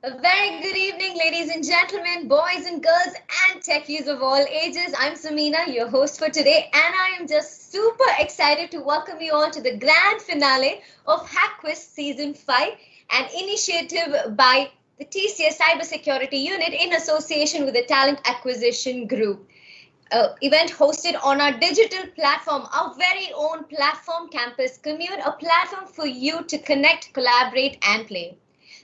A very good evening, ladies and gentlemen, boys and girls, and techies of all ages. I'm Samina, your host for today, and I am just super excited to welcome you all to the grand finale of Hackquest Season 5, an initiative by the TCS Cybersecurity Unit in association with the Talent Acquisition Group. Event hosted on our digital platform, our very own platform campus commune, a platform for you to connect, collaborate, and play.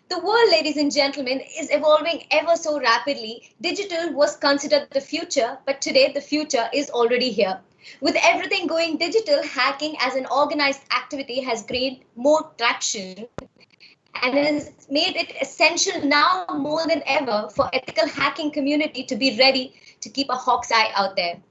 The world, ladies and gentlemen, is evolving ever so rapidly. Digital was considered the future, but today the future is already here. With everything going digital, hacking as an organized activity has gained more traction and has made it essential now more than ever for ethical hacking community to be ready to keep a hawk's eye out there.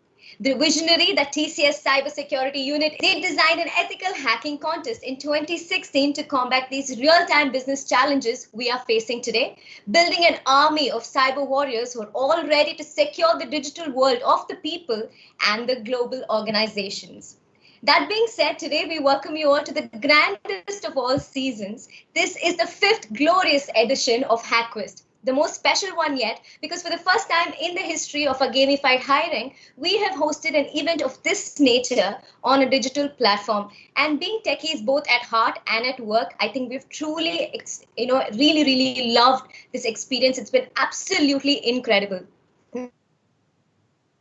The visionary, the TCS Cybersecurity Unit, they designed an ethical hacking contest in 2016 to combat these real-time business challenges we are facing today, building an army of cyber warriors who are all ready to secure the digital world of the people and the global organizations. That being said, today we welcome you all to the grandest of all seasons. This is the fifth glorious edition of Hackquest, the most special one yet, because for the first time in the history of a gamified hiring, we have hosted an event of this nature on a digital platform. And being techies both at heart and at work, I think we've truly, really loved this experience. It's been absolutely incredible.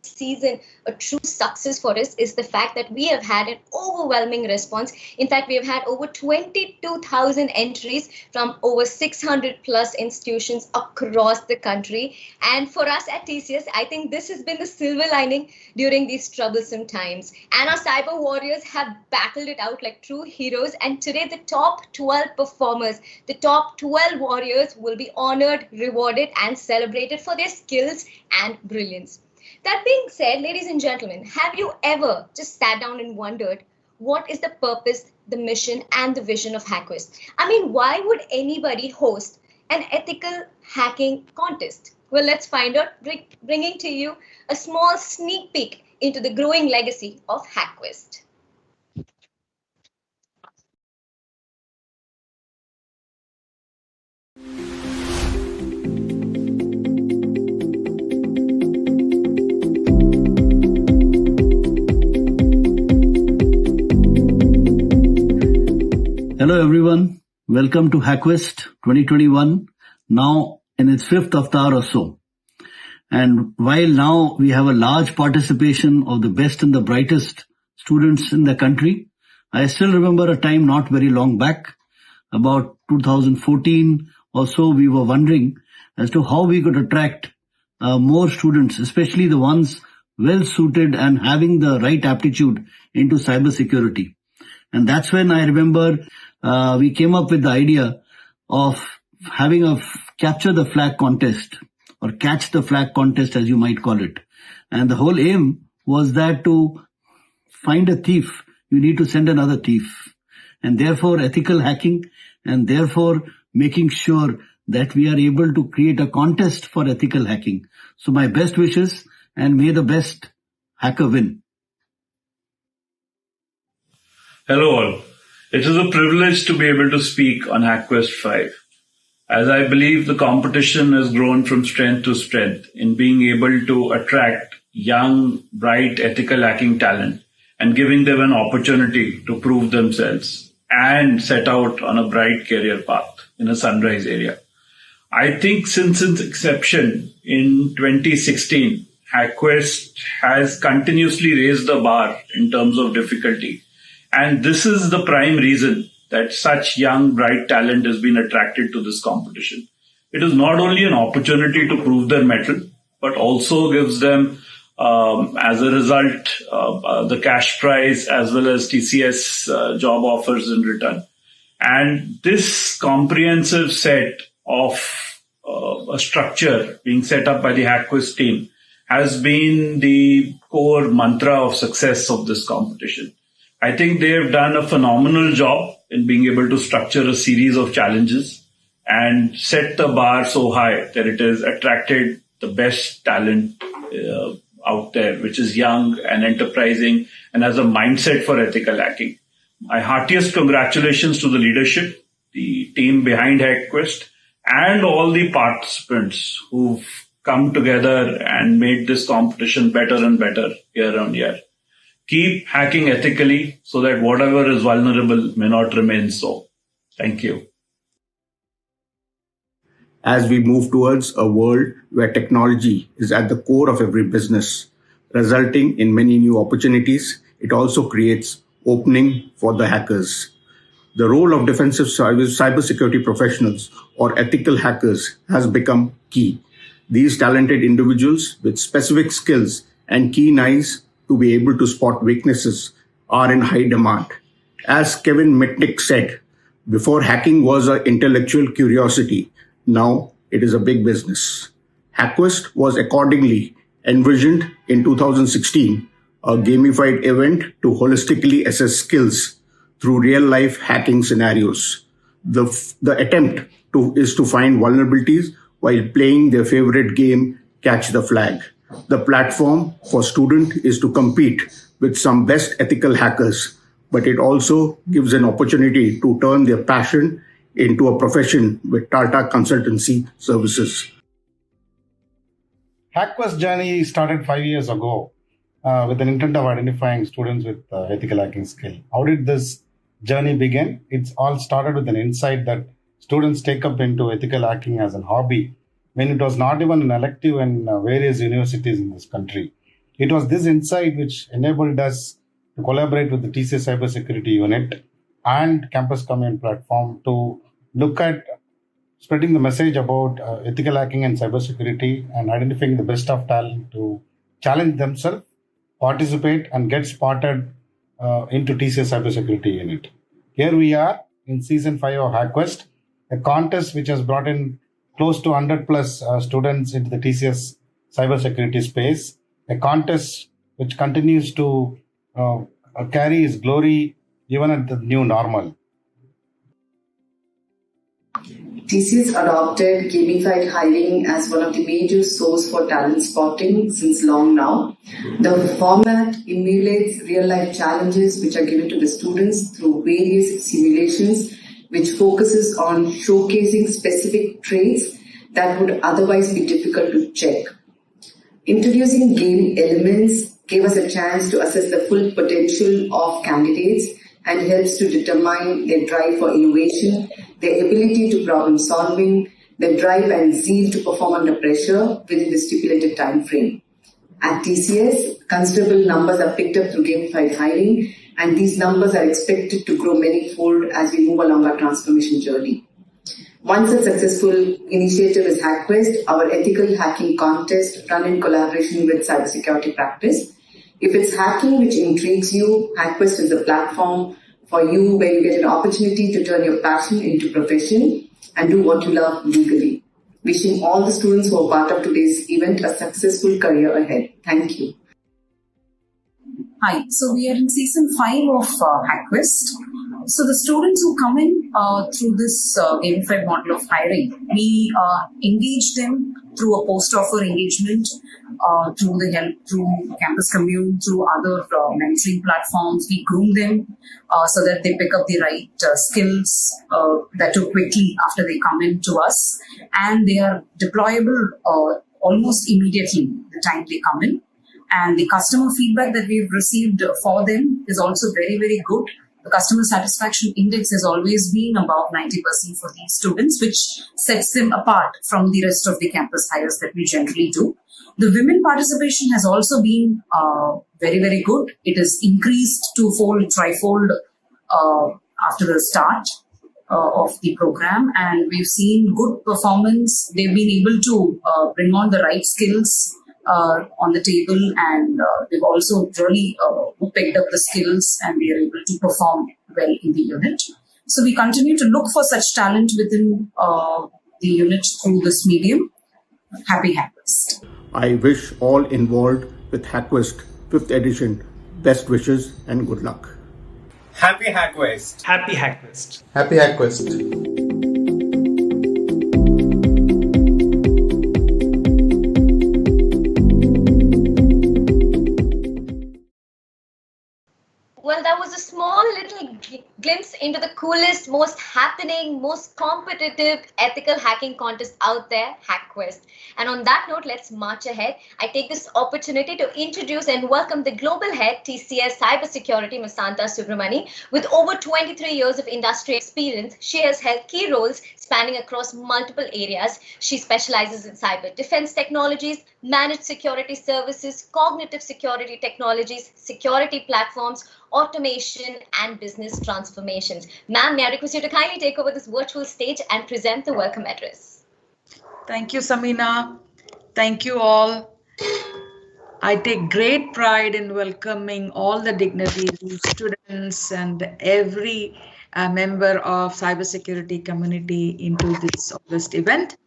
Season a true success for us is the fact that we have had an overwhelming response. In fact, we have had over 22,000 entries from over 600 plus institutions across the country. And for us at TCS, I think this has been the silver lining during these troublesome times. And our cyber warriors have battled it out like true heroes. And today, the top 12 performers, the top 12 warriors will be honored, rewarded, and celebrated for their skills and brilliance. That being said, ladies and gentlemen, have you ever just sat down and wondered what is the purpose, the mission, and the vision of Hackquest? I mean, why would anybody host an ethical hacking contest? Well, let's find out, bringing to you a small sneak peek into the growing legacy of Hackquest. Hello everyone, welcome to Hackquest 2021, now in its fifth avatar or so. And while now we have a large participation of the best and the brightest students in the country, I still remember a time not very long back, about 2014 or so, we were wondering as to how we could attract more students, especially the ones well suited and having the right aptitude into cybersecurity. And that's when I remember we came up with the idea of having a capture the flag contest or catch the flag contest, as you might call it. And the whole aim was that to find a thief, you need to send another thief. And therefore ethical hacking and therefore making sure that we are able to create a contest for ethical hacking. So my best wishes and may the best hacker win. Hello all. It is a privilege to be able to speak on Hackquest 5, as I believe the competition has grown from strength to strength in being able to attract young, bright, ethical hacking talent and giving them an opportunity to prove themselves and set out on a bright career path in a sunrise area. I think since its inception in 2016, Hackquest has continuously raised the bar in terms of difficulty. And this is the prime reason that such young, bright talent has been attracted to this competition. It is not only an opportunity to prove their mettle, but also gives them, as a result, the cash prize as well as TCS job offers in return. And this comprehensive set of a structure being set up by the Hackquest team has been the core mantra of success of this competition. I think they have done a phenomenal job in being able to structure a series of challenges and set the bar so high that it has attracted the best talent out there, which is young and enterprising and has a mindset for ethical hacking. My heartiest congratulations to the leadership, the team behind Hackquest, and all the participants who've come together and made this competition better and better year on year. Keep hacking ethically so that whatever is vulnerable may not remain so. Thank you. As we move towards a world where technology is at the core of every business, resulting in many new opportunities, it also creates opening for the hackers. The role of defensive cybersecurity professionals or ethical hackers has become key. These talented individuals with specific skills and keen eyes to be able to spot weaknesses are in high demand. As Kevin Mitnick said, before hacking was an intellectual curiosity, now it is a big business. Hackquest was accordingly envisioned in 2016, a gamified event to holistically assess skills through real-life hacking scenarios. The attempt is to find vulnerabilities while playing their favorite game, Catch the Flag. The platform for students is to compete with some best ethical hackers, but it also gives an opportunity to turn their passion into a profession with Tata Consultancy Services. Hackquest journey started 5 years ago with an intent of identifying students with ethical hacking skill. How did this journey begin? It's all started with an insight that students take up into ethical hacking as a hobby when it was not even an elective in various universities in this country. It was this insight which enabled us to collaborate with the TCS Cybersecurity Unit and Campus Commune platform to look at spreading the message about ethical hacking and cybersecurity and identifying the best of talent to challenge themselves, participate, and get spotted into TCS Cybersecurity Unit. Here we are in Season 5 of Hackquest, a contest which has brought in close to 100 plus students into the TCS cybersecurity space, a contest which continues to carry its glory even at the new normal. TCS adopted gamified hiring as one of the major sources for talent spotting since long now. The format emulates real-life challenges which are given to the students through various simulations, which focuses on showcasing specific traits that would otherwise be difficult to check. Introducing game elements gave us a chance to assess the full potential of candidates and helps to determine their drive for innovation, their ability to problem solving, their drive and zeal to perform under pressure within the stipulated time frame. At TCS, considerable numbers are picked up through gamified hiring, and these numbers are expected to grow many-fold as we move along our transformation journey. One such successful initiative is Hackquest, our ethical hacking contest run in collaboration with cybersecurity practice. If it's hacking which intrigues you, Hackquest is a platform for you where you get an opportunity to turn your passion into profession and do what you love legally. Wishing all the students who are part of today's event a successful career ahead. Thank you. Hi, so we are in season 5 of Hackquest. So the students who come in through this gamified model of hiring, we engage them through a post-offer engagement, through Campus Commune, through other mentoring platforms. We groom them so that they pick up the right skills that too quickly after they come in to us, and they are deployable almost immediately the time they come in. And the customer feedback that we've received for them is also very, very good. The customer satisfaction index has always been above 90% for these students, which sets them apart from the rest of the campus hires that we generally do. The women participation has also been very, very good. It has increased twofold, trifold after the start of the program, and we've seen good performance. They've been able to bring on the right skills on the table, and they've also really picked up the skills, and we are able to perform well in the unit. So we continue to look for such talent within the unit through this medium. Happy Hackquest. I wish all involved with Hackquest 5th edition best wishes and good luck. Happy Hackquest. Happy Hackquest. Happy Hackquest. Well, that was a small little glimpse into the coolest, most happening, most competitive ethical hacking contest out there, Hackquest. And on that note, let's march ahead. I take this opportunity to introduce and welcome the global head, TCS Cybersecurity, Ms. Santa Subramani. With over 23 years of industry experience, she has held key roles spanning across multiple areas. She specializes in cyber defense technologies, managed security services, cognitive security technologies, security platforms, automation, and business transformations. Ma'am, may I request you to kindly take over this virtual stage and present the welcome address? Thank you, Samina. Thank you all. I take great pride in welcoming all the dignitaries, students, and every member of cybersecurity community into this August event.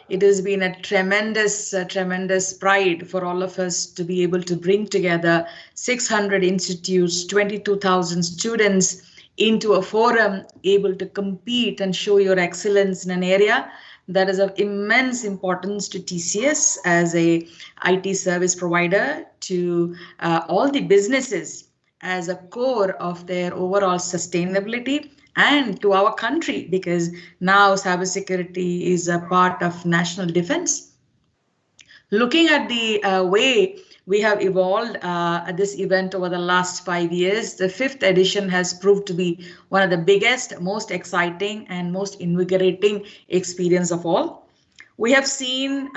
It has been a tremendous pride for all of us to be able to bring together 600 institutes, 22,000 students into a forum, able to compete and show your excellence in an area that is of immense importance to TCS as a IT service provider, to all the businesses as a core of their overall sustainability, and to our country, because now cybersecurity is a part of national defense. Looking at the way we have evolved at this event over the last 5 years, the 5th edition has proved to be one of the biggest, most exciting, and most invigorating experience of all. We have seen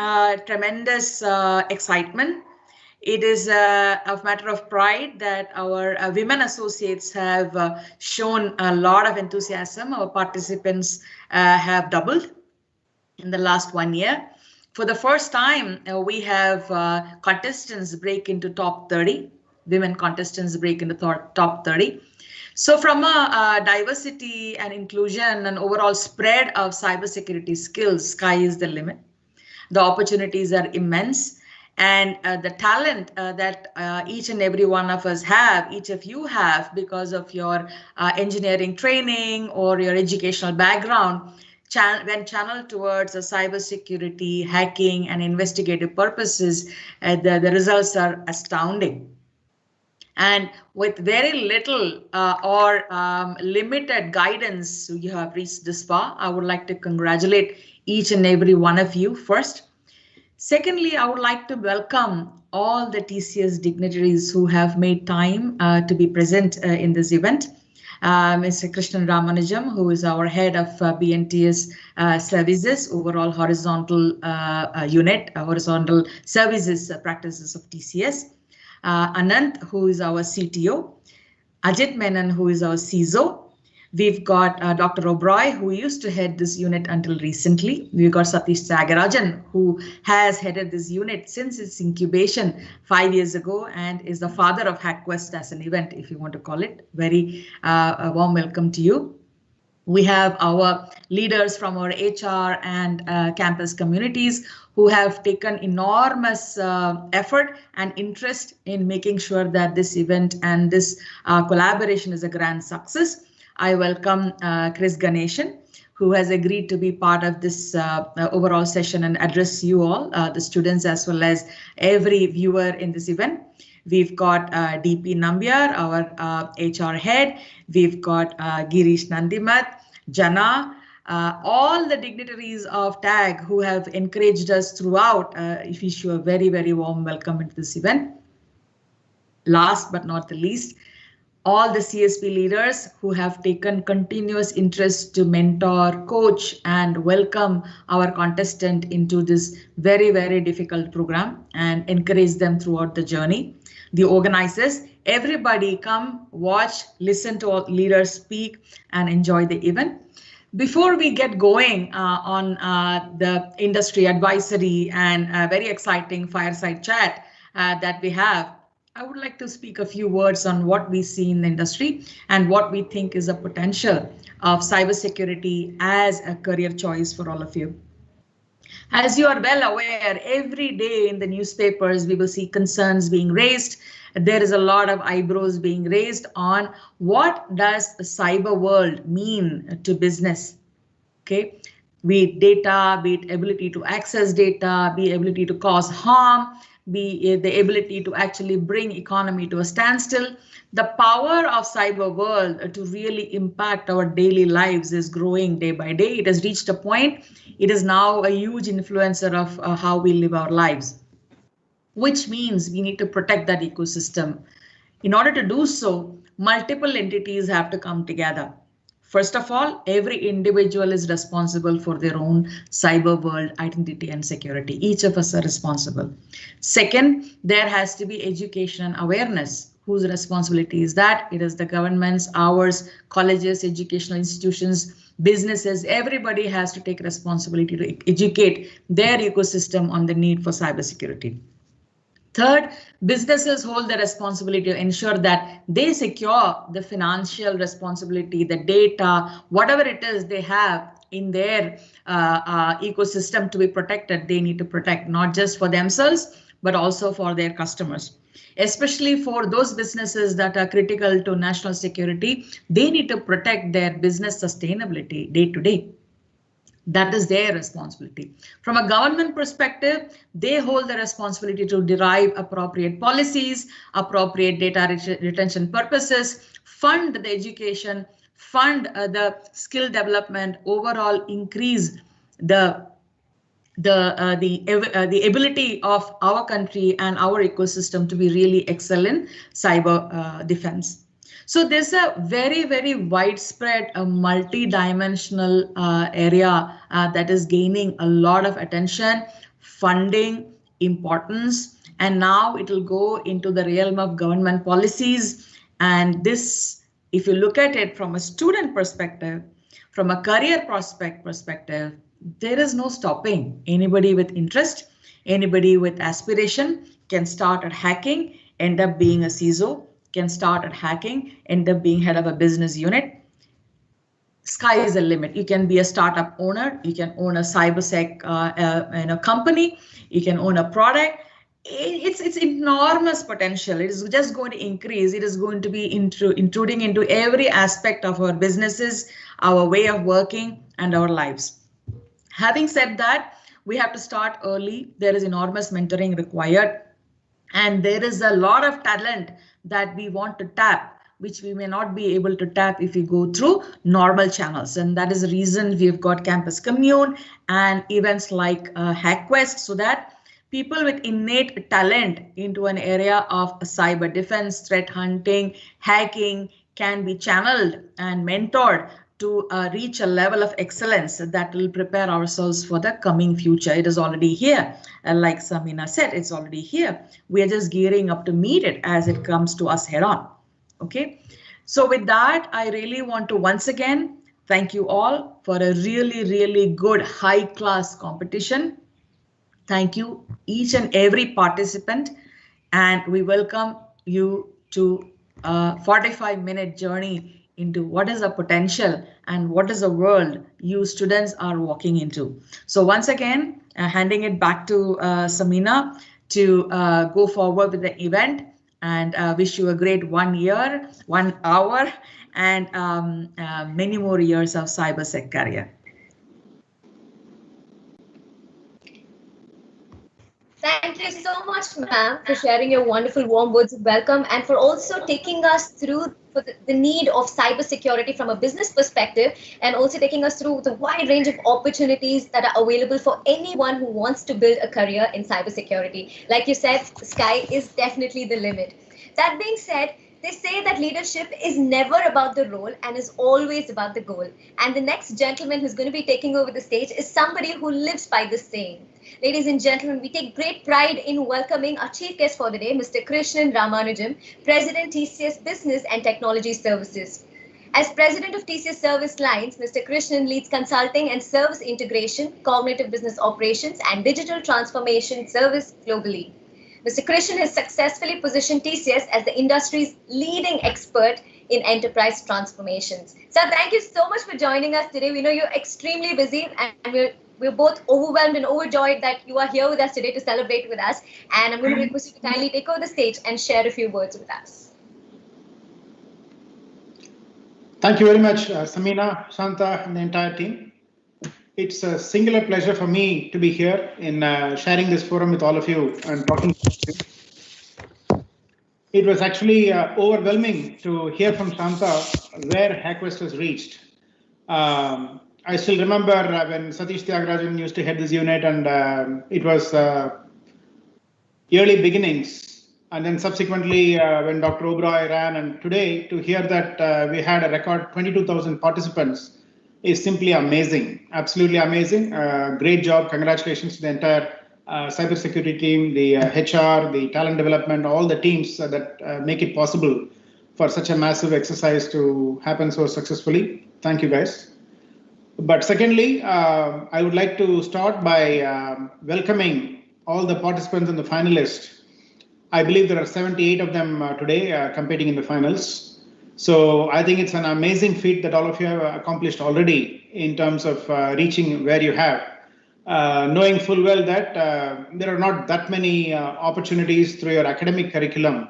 tremendous excitement. It is a matter of pride that our women associates have shown a lot of enthusiasm. Our participants have doubled in the last 1 year. For the first time, we have contestants break into top 30. Women contestants break into top 30. So from a diversity and inclusion and overall spread of cybersecurity skills, sky is the limit. The opportunities are immense. And the talent that each and every one of us have, each of you have, because of your engineering training or your educational background, when channeled towards cybersecurity, hacking, and investigative purposes, the results are astounding. And with very little or limited guidance, you have reached this far. I would like to congratulate each and every one of you first. Secondly, I would like to welcome all the TCS dignitaries who have made time to be present in this event. Mr. Krishnan Ramanujam, who is our head of BNTS services, overall horizontal unit, horizontal services practices of TCS. Anant, who is our CTO. Ajit Menon, who is our CISO. We've got Dr. Oberoi, who used to head this unit until recently. We've got Satish Tyagarajan, who has headed this unit since its incubation 5 years ago and is the father of Hackquest as an event, if you want to call it. Very warm welcome to you. We have our leaders from our HR and campus communities who have taken enormous effort and interest in making sure that this event and this collaboration is a grand success. I welcome Chris Ganeshan, who has agreed to be part of this overall session and address you all, the students, as well as every viewer in this event. We've got DP Nambiar, our HR head. We've got Girish Nandimat, Jana, all the dignitaries of TAG who have encouraged us throughout. I wish you a very warm welcome into this event. Last but not the least, all the CSP leaders who have taken continuous interest to mentor, coach, and welcome our contestant into this very difficult program and encourage them throughout the journey. The organizers, everybody come, watch, listen to all leaders speak, and enjoy the event. Before we get going on the industry advisory and very exciting fireside chat that we have, I would like to speak a few words on what we see in the industry and what we think is a potential of cybersecurity as a career choice for all of you. As you are well aware, every day in the newspapers, we will see concerns being raised. There is a lot of eyebrows being raised on what does the cyber world mean to business. Okay, be it data, be it ability to access data, be ability to cause harm, be the ability to actually bring economy to a standstill. The power of cyber world to really impact our daily lives is growing day by day. It has reached a point. It is now a huge influencer of how we live our lives, which means we need to protect that ecosystem. In order to do so, multiple entities have to come together. First of all, every individual is responsible for their own cyber world identity and security. Each of us are responsible. Second, there has to be education and awareness. Whose responsibility is that? It is the governments, ours, colleges, educational institutions, businesses. Everybody has to take responsibility to educate their ecosystem on the need for cybersecurity. Third, businesses hold the responsibility to ensure that they secure the financial responsibility, the data, whatever it is they have in their ecosystem to be protected. They need to protect not just for themselves, but also for their customers. Especially for those businesses that are critical to national security, they need to protect their business sustainability day to day. That is their responsibility. From a government perspective, they hold the responsibility to derive appropriate policies, appropriate data retention purposes, fund the education, fund the skill development, overall increase the ability of our country and our ecosystem to be really excellent cyber defense. So there's a very, very widespread, multi-dimensional area that is gaining a lot of attention, funding, importance, and now it will go into the realm of government policies. And this, if you look at it from a student perspective, from a career perspective, there is no stopping. Anybody with interest, anybody with aspiration can start at hacking, end up being a CISO, can start at hacking, end up being head of a business unit. Sky is the limit. You can be a startup owner. You can own a cybersec company. You can own a product. It's enormous potential. It is just going to increase. It is going to be intruding into every aspect of our businesses, our way of working, and our lives. Having said that, we have to start early. There is enormous mentoring required. And there is a lot of talent that we want to tap, which we may not be able to tap if we go through normal channels. And that is the reason we've got Campus Commune and events like Hackquest, so that people with innate talent into an area of cyber defense, threat hunting, hacking can be channeled and mentored to reach a level of excellence that will prepare ourselves for the coming future. It is already here. And like Samina said, it's already here. We are just gearing up to meet it as it comes to us head on. Okay. So with that, I really want to once again thank you all for a really, really good high class competition. Thank you each and every participant, and we welcome you to a 45-minute journey into what is the potential and what is the world you students are walking into. So once again, handing it back to Samina to go forward with the event, and wish you a great 1 year, 1 hour, and many more years of cybersec career. Thank you so much, ma'am, for sharing your wonderful warm words of welcome and for also taking us through the need of cybersecurity from a business perspective, and also taking us through the wide range of opportunities that are available for anyone who wants to build a career in cybersecurity. Like you said, the sky is definitely the limit. That being said, they say that leadership is never about the role and is always about the goal. And the next gentleman who's going to be taking over the stage is somebody who lives by this saying. Ladies and gentlemen, we take great pride in welcoming our chief guest for the day, Mr. Krishnan Ramanujam, President TCS Business and Technology Services. As President of TCS Service Lines, Mr. Krishnan leads consulting and service integration, cognitive business operations, and digital transformation service globally. Mr. Krishnan has successfully positioned TCS as the industry's leading expert in enterprise transformations. So thank you so much for joining us today. We know you're extremely busy, and we're both overwhelmed and overjoyed that you are here with us today to celebrate with us. And I'm going to request you to kindly take over the stage and share a few words with us. Thank you very much, Samina, Shanta, and the entire team. It's a singular pleasure for me to be here in sharing this forum with all of you and talking. It was actually overwhelming to hear from Shanta where Hackquest has reached. I still remember when Satish Tyagarajan used to head this unit, and it was early beginnings. And then subsequently, when Dr. Oberoi ran, and today to hear that we had a record 22,000 participants is simply amazing, absolutely amazing. Great job, congratulations to the entire cybersecurity team, the HR, the talent development, all the teams that make it possible for such a massive exercise to happen so successfully. Thank you, guys. But secondly, I would like to start by welcoming all the participants and the finalists. I believe there are 78 of them today competing in the finals. So I think it's an amazing feat that all of you have accomplished already in terms of reaching where you have. Knowing full well that there are not that many opportunities through your academic curriculum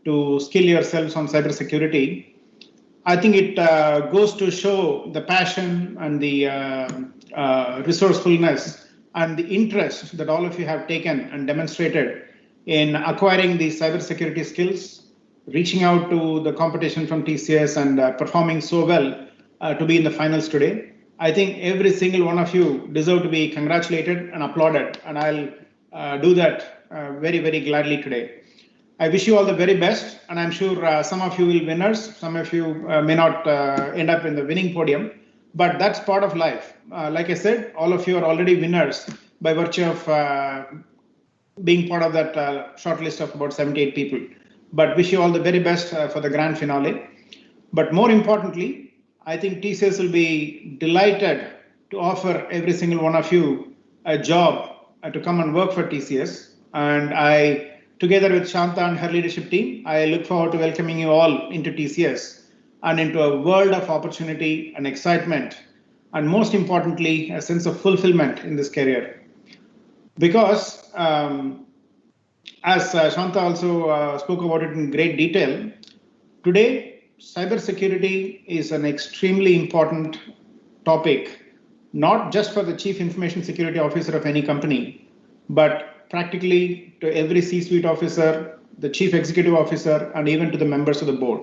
to skill yourselves on cybersecurity. I think it goes to show the passion and the resourcefulness and the interest that all of you have taken and demonstrated in acquiring these cybersecurity skills, reaching out to the competition from TCS and performing so well to be in the finals today. I think every single one of you deserve to be congratulated and applauded, and I'll do that very, very gladly today. I wish you all the very best, and I'm sure some of you will be winners, some of you may not end up in the winning podium, but that's part of life. Like I said, all of you are already winners by virtue of being part of that short list of about 78 people. But wish you all the very best for the grand finale. But more importantly, I think TCS will be delighted to offer every single one of you a job to come and work for TCS. And I, together with Shanta and her leadership team, I look forward to welcoming you all into TCS and into a world of opportunity and excitement, and most importantly, a sense of fulfillment in this career. Because as Shanta also spoke about it in great detail, today cybersecurity is an extremely important topic, not just for the Chief Information Security Officer of any company, but practically to every C-suite officer, the Chief Executive Officer, and even to the members of the board.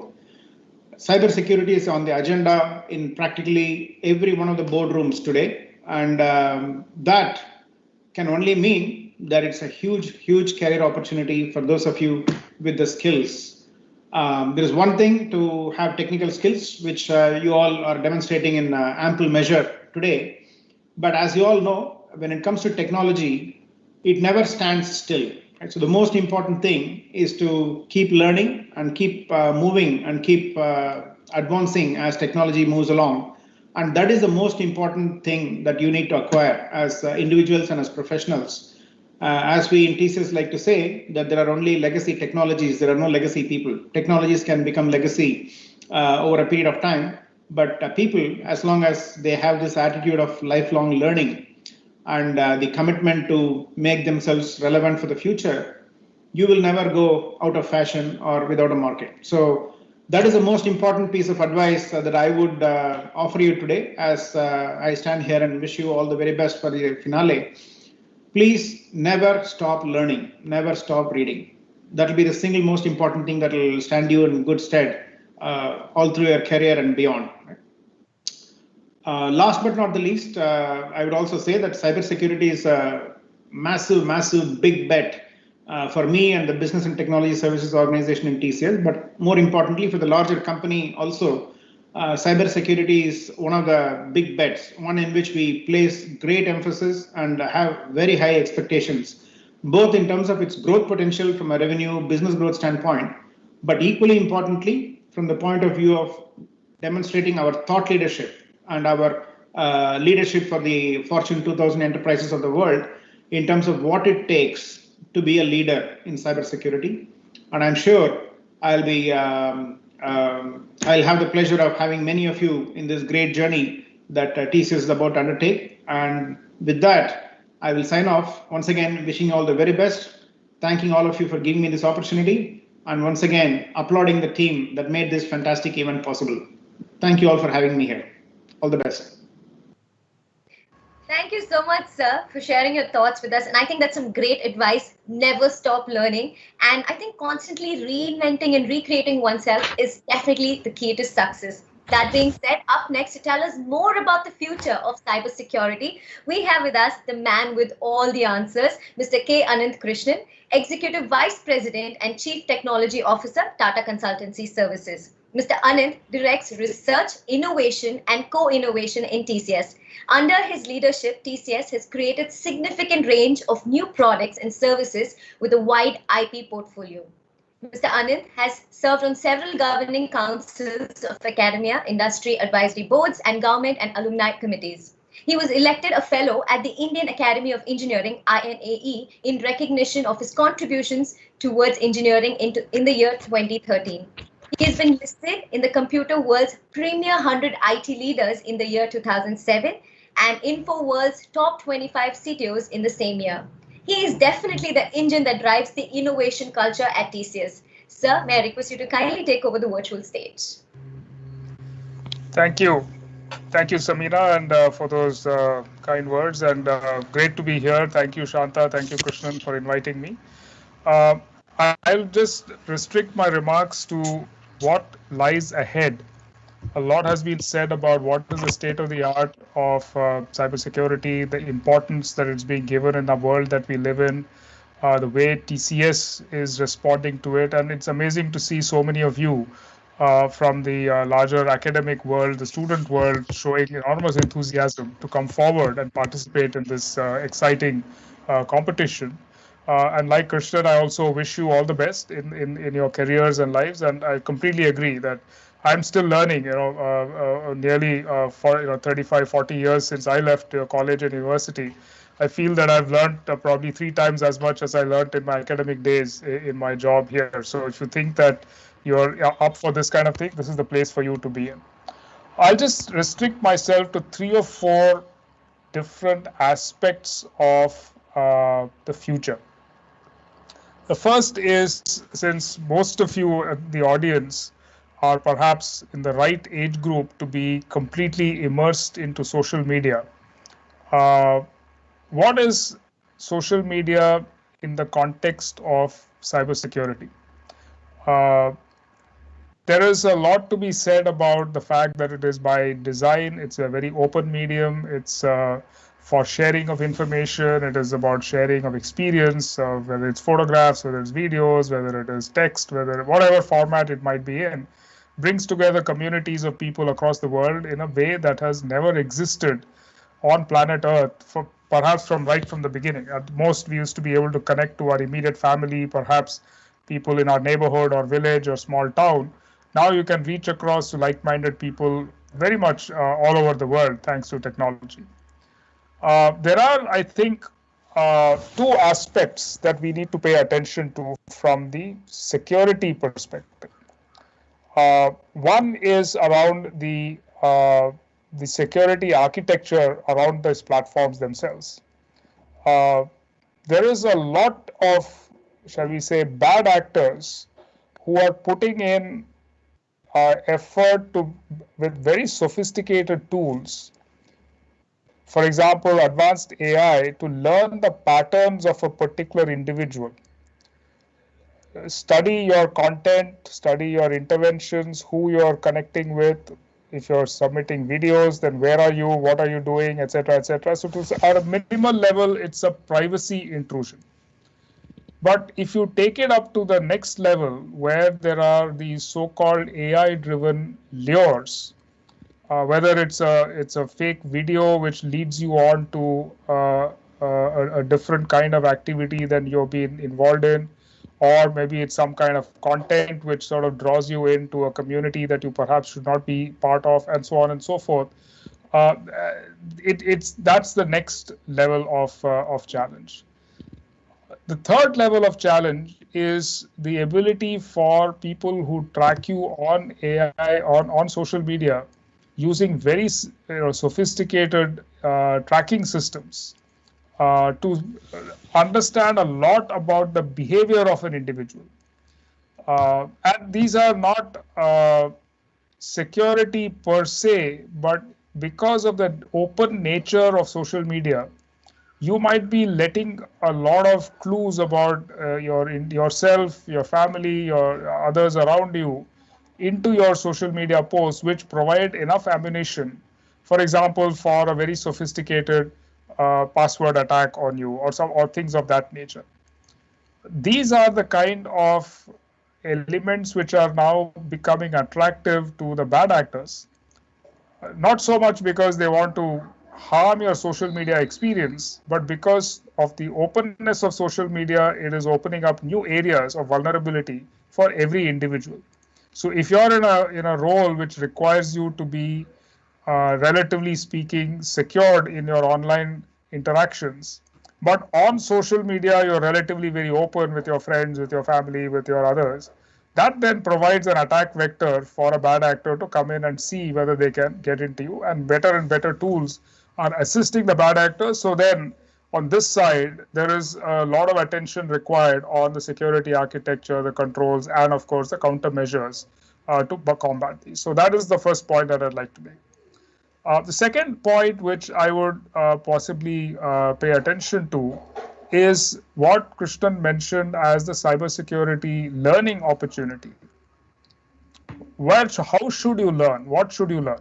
Cybersecurity is on the agenda in practically every one of the boardrooms today, and that can only mean that it's a huge, huge career opportunity for those of you with the skills. There is one thing to have technical skills, which you all are demonstrating in ample measure today. But as you all know, when it comes to technology, it never stands still. Right? So the most important thing is to keep learning and keep moving and keep advancing as technology moves along. And that is the most important thing that you need to acquire as individuals and as professionals. As we in TCS like to say that there are only legacy technologies, there are no legacy people. Technologies can become legacy over a period of time, but people, as long as they have this attitude of lifelong learning and the commitment to make themselves relevant for the future, you will never go out of fashion or without a market. So that is the most important piece of advice that I would offer you today as I stand here and wish you all the very best for the finale. Please never stop learning, never stop reading. That will be the single most important thing that will stand you in good stead all through your career and beyond. Last but not the least, I would also say that cybersecurity is a massive, massive big bet for me and the Business and Technology Services Organization in TCS, but more importantly for the larger company also. Cybersecurity is one of the big bets, one in which we place great emphasis and have very high expectations, both in terms of its growth potential from a revenue business growth standpoint, but equally importantly, from the point of view of demonstrating our thought leadership and our leadership for the Fortune 2000 enterprises of the world in terms of what it takes to be a leader in cybersecurity. And I'm sure I'll have the pleasure of having many of you in this great journey that TCS is about to undertake. And with that, I will sign off. Once again, wishing you all the very best. Thanking all of you for giving me this opportunity. And once again, applauding the team that made this fantastic event possible. Thank you all for having me here. All the best. Thank you so much, sir, for sharing your thoughts with us. And I think that's some great advice. Never stop learning. And I think constantly reinventing and recreating oneself is definitely the key to success. That being said, up next to tell us more about the future of cybersecurity, we have with us the man with all the answers, Mr. K. Ananth Krishnan, Executive Vice President and Chief Technology Officer, Tata Consultancy Services. Mr. Anand directs research, innovation, and co-innovation in TCS. Under his leadership, TCS has created significant range of new products and services with a wide IP portfolio. Mr. Anand has served on several governing councils of academia, industry advisory boards, and government and alumni committees. He was elected a fellow at the Indian Academy of Engineering (INAE) in recognition of his contributions towards engineering in the year 2013. He has been listed in the computer world's premier 100 IT leaders in the year 2007 and InfoWorld's top 25 CTOs in the same year. He is definitely the engine that drives the innovation culture at TCS. Sir, may I request you to kindly take over the virtual stage? Thank you. Thank you, Samina, and for those kind words. And great to be here. Thank you, Shanta. Thank you, Krishnan, for inviting me. I'll just restrict my remarks to what lies ahead. A lot has been said about what is the state of the art of cybersecurity, the importance that it's being given in the world that we live in, the way TCS is responding to it. And it's amazing to see so many of you from the larger academic world, the student world, showing enormous enthusiasm to come forward and participate in this exciting competition. And like Krishnan, I also wish you all the best in your careers and lives. And I completely agree that I'm still learning, nearly for 35, 40 years since I left college and university. I feel that I've learned probably 3 times as much as I learned in my academic days in my job here. So if you think that you're up for this kind of thing, this is the place for you to be in. I'll just restrict myself to 3 or 4 different aspects of the future. The first is, since most of you in the audience are perhaps in the right age group to be completely immersed into social media, what is social media in the context of cybersecurity? There is a lot to be said about the fact that it is by design. It's a very open medium. It's for sharing of information. It is about sharing of experience, whether it's photographs, whether it's videos, whether it is text, whatever format it might be in, brings together communities of people across the world in a way that has never existed on planet Earth, perhaps right from the beginning. At most, we used to be able to connect to our immediate family, perhaps people in our neighborhood or village or small town. Now you can reach across to like-minded people very much all over the world thanks to technology. There are, I think, 2 aspects that we need to pay attention to from the security perspective. One is around the security architecture around these platforms themselves. There is a lot of, shall we say, bad actors who are putting in effort with very sophisticated tools, for example, advanced AI, to learn the patterns of a particular individual. Study your content, study your interventions, who you're connecting with. If you're submitting videos, then where are you, what are you doing, etc., etc. So at a minimal level, it's a privacy intrusion. But if you take it up to the next level, where there are these so-called AI-driven lures, whether it's a fake video which leads you on to a different kind of activity than you've been involved in, or maybe it's some kind of content which sort of draws you into a community that you perhaps should not be part of, and so on and so forth. That's the next level of challenge. The third level of challenge is the ability for people who track you on AI, on social media, using very sophisticated tracking systems to understand a lot about the behavior of an individual. And these are not security per se, but because of the open nature of social media, you might be letting a lot of clues about yourself, your family, your others around you into your social media posts, which provide enough ammunition, for example, for a very sophisticated password attack on you or things of that nature. These are the kind of elements which are now becoming attractive to the bad actors, not so much because they want to harm your social media experience, but because of the openness of social media, it is opening up new areas of vulnerability for every individual. So if you're in a role which requires you to be relatively speaking secured in your online interactions, but on social media you're relatively very open with your friends, with your family, with your others, that then provides an attack vector for a bad actor to come in and see whether they can get into you, and better tools are assisting the bad actors. So then on this side, there is a lot of attention required on the security architecture, the controls, and of course the countermeasures to combat these. So that is the first point that I'd like to make. The second point, which I would possibly pay attention to, is what Krishnan mentioned as the cybersecurity learning opportunity. How should you learn? What should you learn?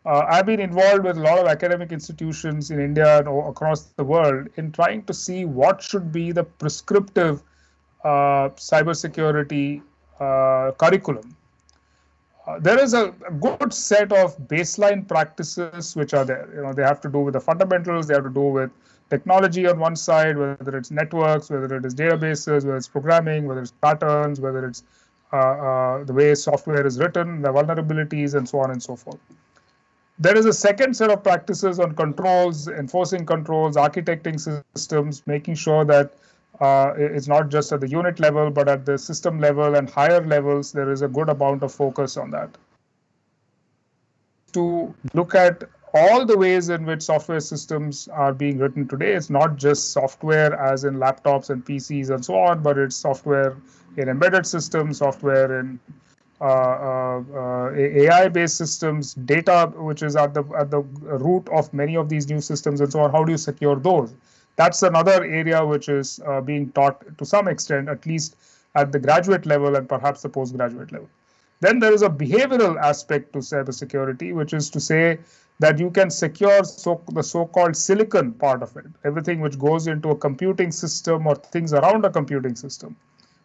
I've been involved with a lot of academic institutions in India and across the world in trying to see what should be the prescriptive cybersecurity curriculum. There is a good set of baseline practices which are there. They have to do with the fundamentals, they have to do with technology on one side, whether it's networks, whether it is databases, whether it's programming, whether it's patterns, whether it's the way software is written, the vulnerabilities, and so on and so forth. There is a second set of practices on controls, enforcing controls, architecting systems, making sure that it's not just at the unit level, but at the system level and higher levels, there is a good amount of focus on that. To look at all the ways in which software systems are being written today. It's not just software as in laptops and PCs and so on, but it's software in embedded systems, software in AI-based systems, data which is at the root of many of these new systems and so on. How do you secure those? That's another area which is being taught to some extent, at least at the graduate level and perhaps the postgraduate level. Then there is a behavioral aspect to cybersecurity, which is to say that you can secure the so-called silicon part of it, everything which goes into a computing system or things around a computing system.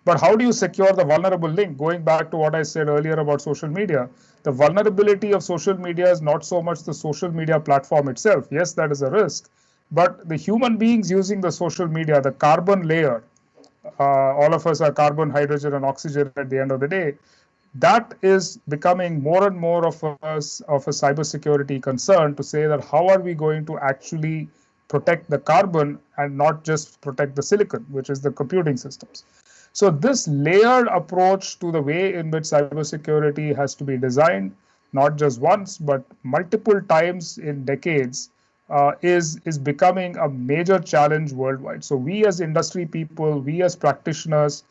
But how do you secure the vulnerable link? Going back to what I said earlier about social media, the vulnerability of social media is not so much the social media platform itself. Yes, that is a risk. But the human beings using the social media, the carbon layer, all of us are carbon, hydrogen, and oxygen at the end of the day, that is becoming more and more of a cybersecurity concern, to say that how are we going to actually protect the carbon and not just protect the silicon, which is the computing systems. So this layered approach to the way in which cybersecurity has to be designed, not just once, but multiple times in decades, is becoming a major challenge worldwide. So we as industry people, we as practitioners,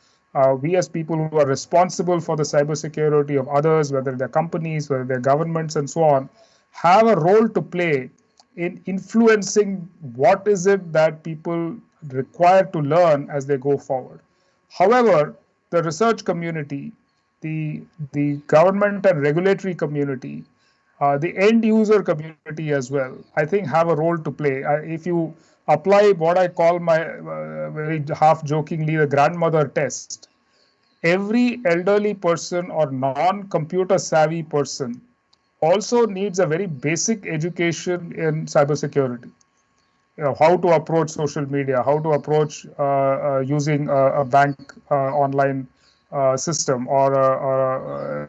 we as people who are responsible for the cybersecurity of others, whether they're companies, whether they're governments and so on, have a role to play in influencing what is it that people require to learn as they go forward. However, the research community, the government and regulatory community, the end user community as well, I think have a role to play. If you apply what I call my very half jokingly the grandmother test, every elderly person or non-computer savvy person also needs a very basic education in cybersecurity. How to approach social media, how to approach using a bank online system or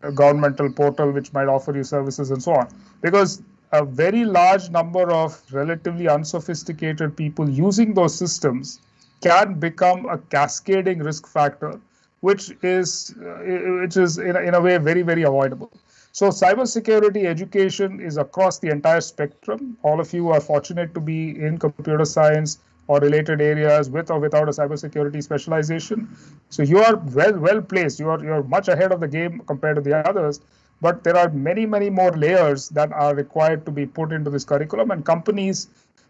a governmental portal which might offer you services and so on. Because a very large number of relatively unsophisticated people using those systems can become a cascading risk factor, which is in a way very, very avoidable. So cybersecurity education is across the entire spectrum. All of you are fortunate to be in computer science, or related areas with or without a cybersecurity specialization. So you are well placed. You're much ahead of the game compared to the others. But there are many more layers that are required to be put into this curriculum, and companies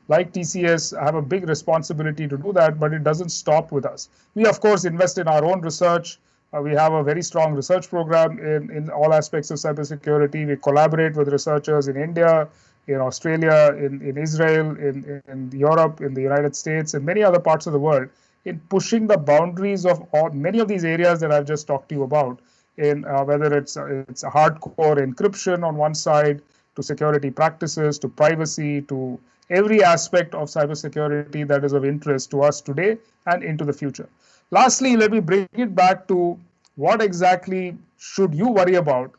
like TCS have a big responsibility to do that, but it doesn't stop with us. We, of course, invest in our own research. We have a very strong research program in all aspects of cybersecurity. We collaborate with researchers in India, in Australia, in Israel, in Europe, in the United States, and many other parts of the world in pushing the boundaries of many of these areas that I've just talked to you about, in whether it's a hardcore encryption on one side, to security practices, to privacy, to every aspect of cybersecurity that is of interest to us today and into the future. Lastly, let me bring it back to what exactly should you worry about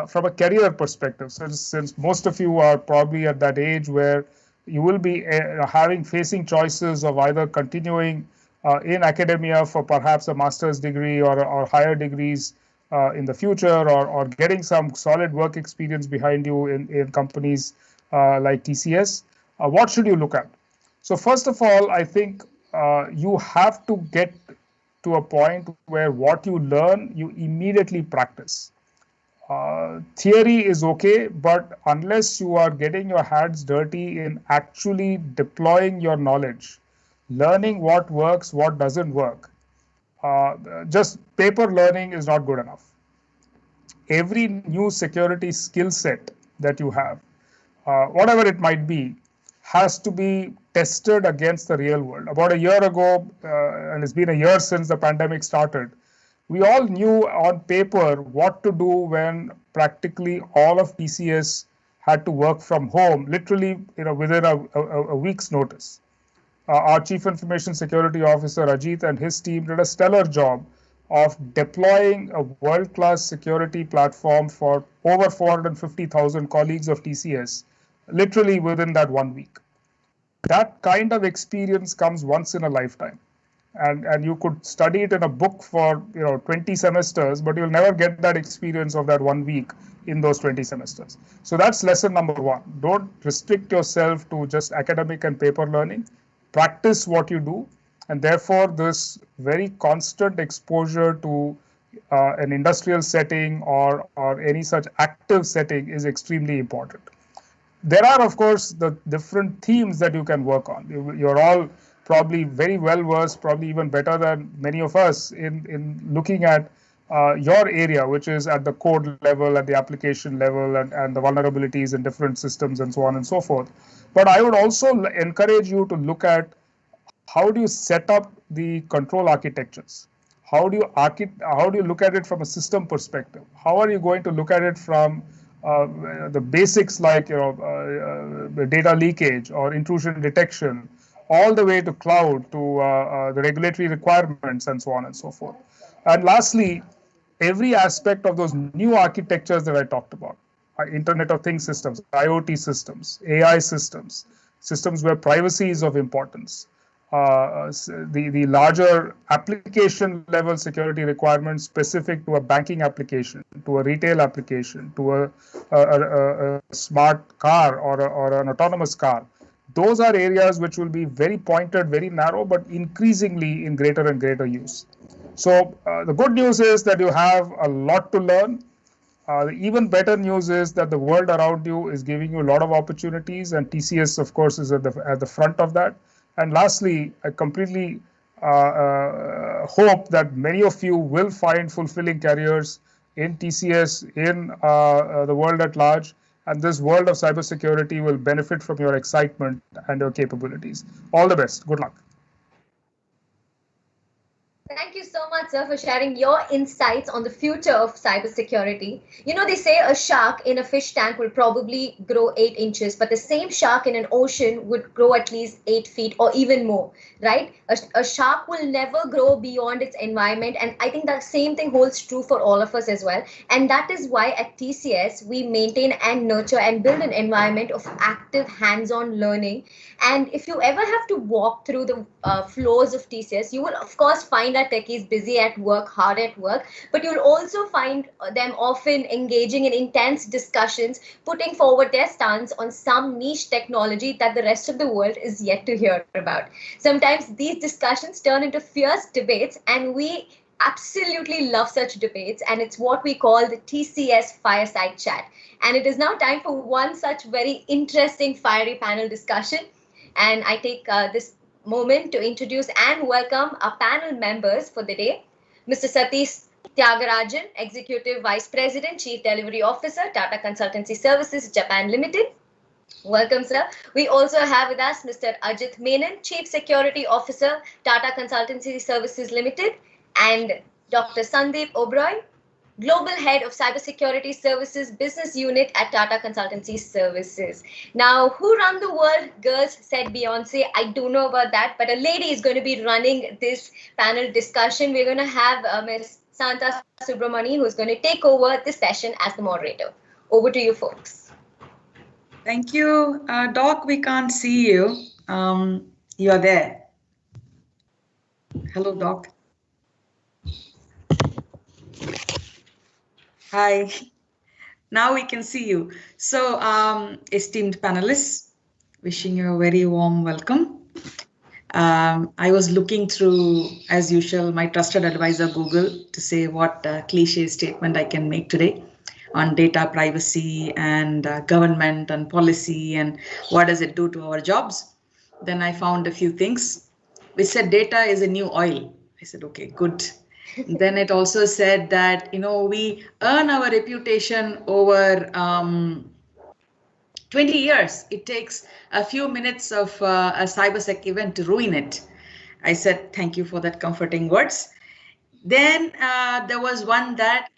from a career perspective, since most of you are probably at that age where you will be facing choices of either continuing in academia for perhaps a master's degree or higher degrees in the future, or getting some solid work experience behind you in companies like TCS. What should you look at? So first of all, I think you have to get to a point where what you learn, you immediately practice. Theory is okay, but unless you are getting your hands dirty in actually deploying your knowledge, learning what works, what doesn't work, just paper learning is not good enough. Every new security skill set that you have, whatever it might be, has to be tested against the real world. About a year ago, and it's been a year since the pandemic started, we all knew on paper what to do when practically all of TCS had to work from home, literally within a week's notice. Our Chief Information Security Officer, Ajit, and his team did a stellar job of deploying a world-class security platform for over 450,000 colleagues of TCS, literally within that 1 week. That kind of experience comes once in a lifetime. And you could study it in a book for 20 semesters, but you'll never get that experience of that 1 week in those 20 semesters. So that's lesson number one. Don't restrict yourself to just academic and paper learning. Practice what you do, and therefore this very constant exposure to an industrial setting or any such active setting is extremely important. There are, of course, the different themes that you can work on. You're all probably very well versed, probably even better than many of us in looking at your area, which is at the code level, at the application level, and the vulnerabilities in different systems and so on and so forth. But I would also encourage you to look at how do you set up the control architectures? How do you look at it from a system perspective? How are you going to look at it from the basics like data leakage or intrusion detection, all the way to cloud, to the regulatory requirements and so on and so forth. And lastly, every aspect of those new architectures that I talked about, Internet of Things systems, IoT systems, AI systems, systems where privacy is of importance, the larger application level security requirements specific to a banking application, to a retail application, to a smart car or an autonomous car. Those are areas which will be very pointed, very narrow, but increasingly in greater and greater use. So the good news is that you have a lot to learn. The even better news is that the world around you is giving you a lot of opportunities, and TCS, of course, is at the front of that. And lastly, I completely hope that many of you will find fulfilling careers in TCS, in the world at large, and this world of cybersecurity will benefit from your excitement and your capabilities. All the best. Good luck. Thank you so much, sir, for sharing your insights on the future of cybersecurity. They say a shark in a fish tank will probably grow 8 inches, but the same shark in an ocean would grow at least 8 feet or even more, right? A shark will never grow beyond its environment. And I think the same thing holds true for all of us as well. And that is why at TCS, we maintain and nurture and build an environment of active hands-on learning. And if you ever have to walk through the floors of TCS, you will, of course, find our techies busy at work, hard at work, but you'll also find them often engaging in intense discussions, putting forward their stance on some niche technology that the rest of the world is yet to hear about. Sometimes these discussions turn into fierce debates, and we absolutely love such debates, and it's what we call the TCS fireside chat. And it is now time for one such very interesting fiery panel discussion. And I take this moment to introduce and welcome our panel members for the day. Mr. Satish Tyagarajan, Executive Vice President, Chief Delivery Officer, Tata Consultancy Services, Japan Limited. Welcome, sir. We also have with us Mr. Ajit Menon, Chief Security Officer, Tata Consultancy Services Limited, and Dr. Sandeep Oberoi, Global Head of Cybersecurity Services Business Unit at Tata Consultancy Services. Now, who run the world? Girls, said Beyonce. I don't know about that, but a lady is going to be running this panel discussion. We're going to have Ms. Santa Subramani, who's going to take over this session as the moderator. Over to you, folks. Thank you. Doc, we can't see you. You're there. Hello, Doc. Hi. Now we can see you. So, esteemed panelists, wishing you a very warm welcome. I was looking through, as usual, my trusted advisor, Google, to say what cliche statement I can make today on data privacy and government and policy and what does it do to our jobs. Then I found a few things. We said data is a new oil. I said, okay, good. Then it also said that, we earn our reputation over 20 years. It takes a few minutes of a cybersec event to ruin it. I said, thank you for that comforting words. Then there was one that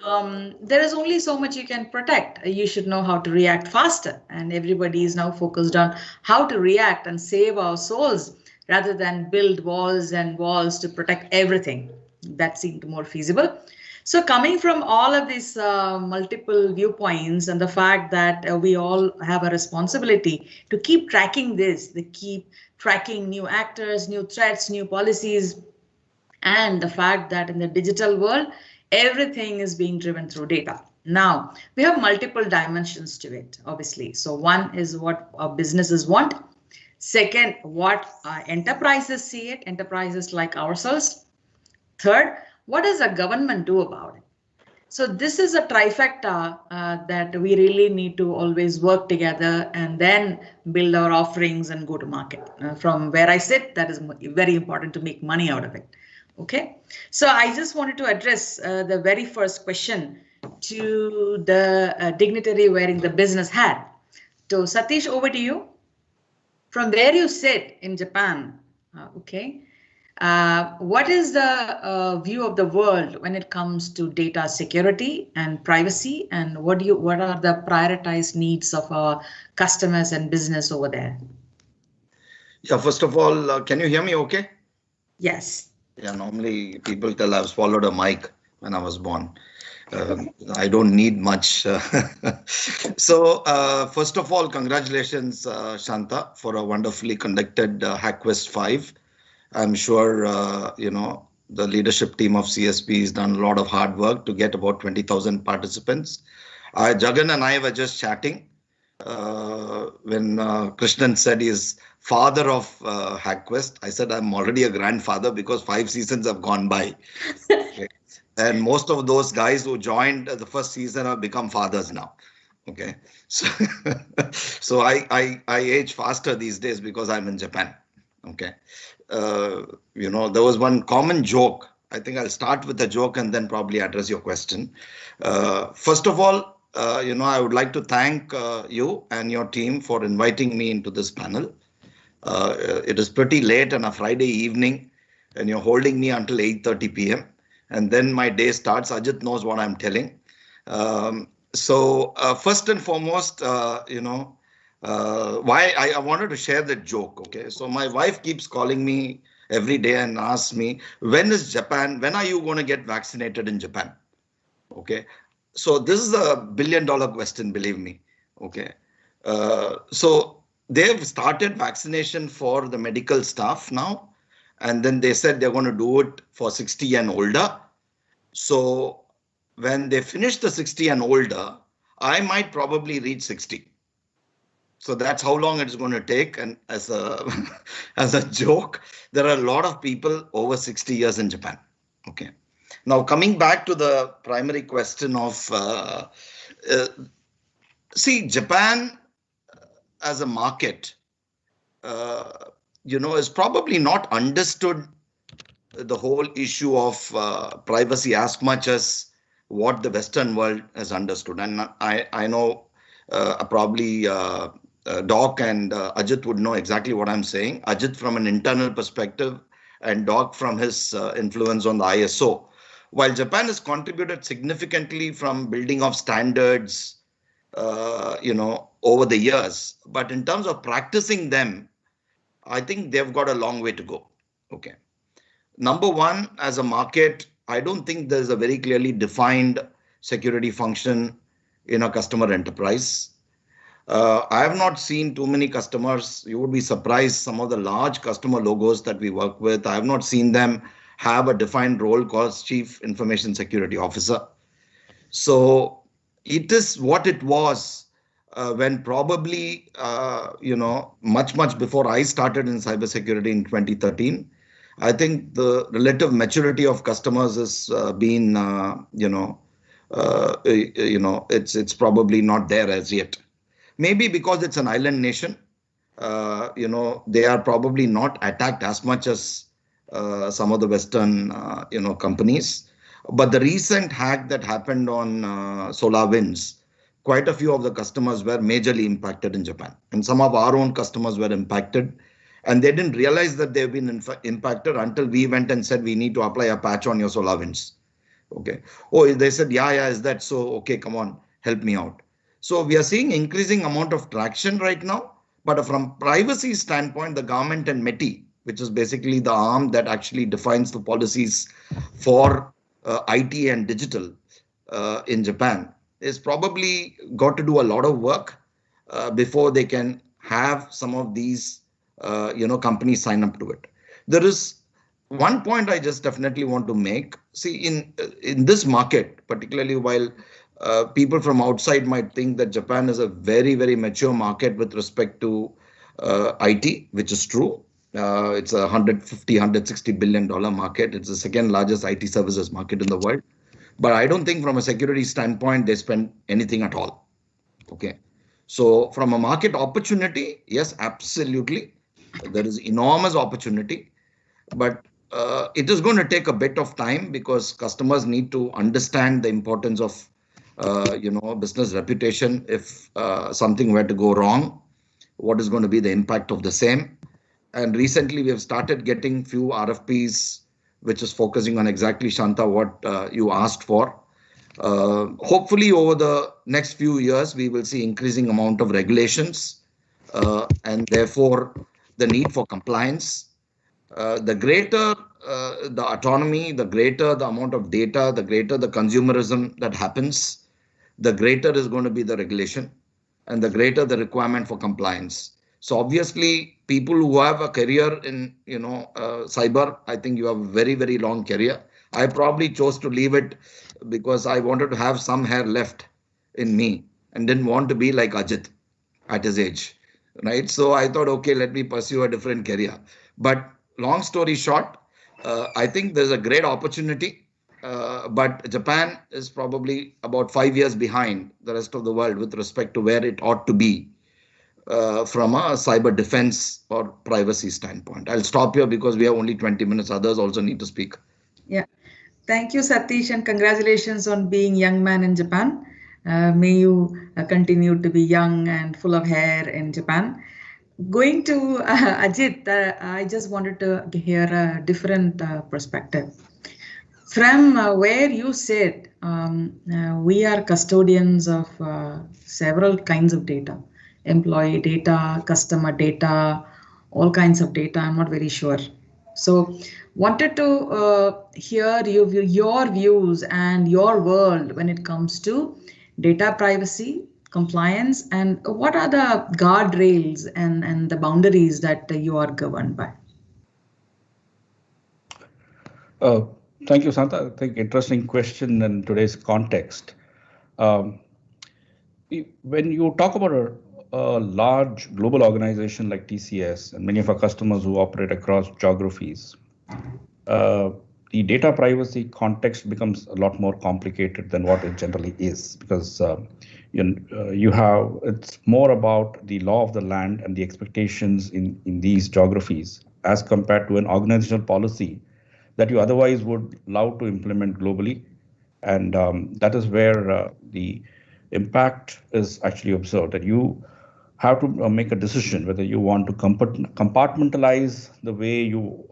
there is only so much you can protect. You should know how to react faster. And everybody is now focused on how to react and save our souls rather than build walls and walls to protect everything. That seemed more feasible. So coming from all of these multiple viewpoints and the fact that we all have a responsibility to keep tracking this, they keep tracking new actors, new threats, new policies, and the fact that in the digital world, everything is being driven through data. Now, we have multiple dimensions to it, obviously. So one is what our businesses want. Second, what enterprises see it, enterprises like ourselves. Third, what does the government do about it? So this is a trifecta that we really need to always work together and then build our offerings and go to market. From where I sit, that is very important to make money out of it. Okay, so I just wanted to address the very first question to the dignitary wearing the business hat. So Satish, over to you. From where you sit in Japan, what is the view of the world when it comes to data security and privacy, and what are the prioritized needs of our customers and business over there? Yeah, first of all, can you hear me okay? Yes. Yeah, normally people tell I've swallowed a mic when I was born. I don't need much. So first of all, congratulations, Shanta, for a wonderfully conducted Hackquest 5. I'm sure, the leadership team of CSP has done a lot of hard work to get about 20,000 participants. Jagan and I were just chatting when Krishnan said he's father of Hackquest. I said, I'm already a grandfather because 5 seasons have gone by. Okay. And most of those guys who joined the first season have become fathers now. Okay. So, so I age faster these days because I'm in Japan. Okay. There was one common joke. I think I'll start with the joke and then probably address your question. First of all, I would like to thank you and your team for inviting me into this panel. It is pretty late on a Friday evening and you're holding me until 8:30 p.m. And then my day starts. Ajit knows what I'm telling. So first and foremost, why I wanted to share that joke. Okay, so my wife keeps calling me every day and asks me, when are you going to get vaccinated in Japan? Okay, so this is a $1 billion question, believe me. Okay, so they've started vaccination for the medical staff now. And then they said they're going to do it for 60 and older. So when they finish the 60 and older, I might probably reach 60. So that's how long it's going to take. And as a as a joke, there are a lot of people over 60 years in Japan. Okay. Now coming back to the primary question of see, Japan as a market, is probably not understood the whole issue of privacy as much as what the Western world has understood. And I know probably Doc and Ajit would know exactly what I'm saying. Ajit from an internal perspective and Doc from his influence on the ISO. While Japan has contributed significantly from building of standards, over the years, but in terms of practicing them, I think they've got a long way to go. Okay. Number one, as a market, I don't think there's a very clearly defined security function in a customer enterprise. I have not seen too many customers. You would be surprised, some of the large customer logos that we work with, I have not seen them have a defined role called Chief Information Security Officer. So it is what it was when probably, much before I started in cybersecurity in 2013. I think the relative maturity of customers has been, it's probably not there as yet. Maybe because it's an island nation, they are probably not attacked as much as some of the Western, companies. But the recent hack that happened on SolarWinds, quite a few of the customers were majorly impacted in Japan. And some of our own customers were impacted. And they didn't realize that they've been impacted until we went and said, we need to apply a patch on your SolarWinds. Okay. Oh, they said, yeah, is that so? Okay, come on, help me out. So we are seeing increasing amount of traction right now. But from privacy standpoint, the government and METI, which is basically the arm that actually defines the policies for IT and digital in Japan, is probably got to do a lot of work before they can have some of these companies sign up to it. There is one point I just definitely want to make. See, in this market, particularly while people from outside might think that Japan is a very, very mature market with respect to IT, which is true. It's a $160 billion market. It's the second largest IT services market in the world. But I don't think from a security standpoint, they spend anything at all. Okay. So from a market opportunity, yes, absolutely. There is enormous opportunity, but it is going to take a bit of time because customers need to understand the importance of, business reputation. If something were to go wrong, what is going to be the impact of the same? And recently we have started getting few RFPs, which is focusing on exactly, Shanta, what you asked for. Hopefully over the next few years, we will see increasing amount of regulations and therefore the need for compliance. The greater the autonomy, the greater the amount of data, the greater the consumerism that happens, the greater is going to be the regulation and the greater the requirement for compliance. So obviously, people who have a career in, cyber, I think you have a very, very long career. I probably chose to leave it because I wanted to have some hair left in me and didn't want to be like Ajit at his age, right? So I thought, okay, let me pursue a different career. But long story short, I think there's a great opportunity, but Japan is probably about 5 years behind the rest of the world with respect to where it ought to be. From a cyber defense or privacy standpoint. I'll stop here because we have only 20 minutes. Others also need to speak. Yeah. Thank you, Satish, and congratulations on being young man in Japan. May you continue to be young and full of hair in Japan. Going to Ajit, I just wanted to hear a different perspective. From where you sit, we are custodians of several kinds of data. Employee data, customer data, all kinds of data. I'm not very sure. So wanted to hear your views and your world when it comes to data privacy, compliance, and what are the guardrails and the boundaries that you are governed by? Thank you, Santa. I think interesting question in today's context. Um, when you talk about a large global organization like TCS and many of our customers who operate across geographies, uh, the data privacy context becomes a lot more complicated than what it generally is, because you have, it's more about the law of the land and the expectations in these geographies as compared to an organizational policy that you otherwise would love to implement globally. And that is where the impact is actually observed, that you have to make a decision whether you want to compartmentalize the way you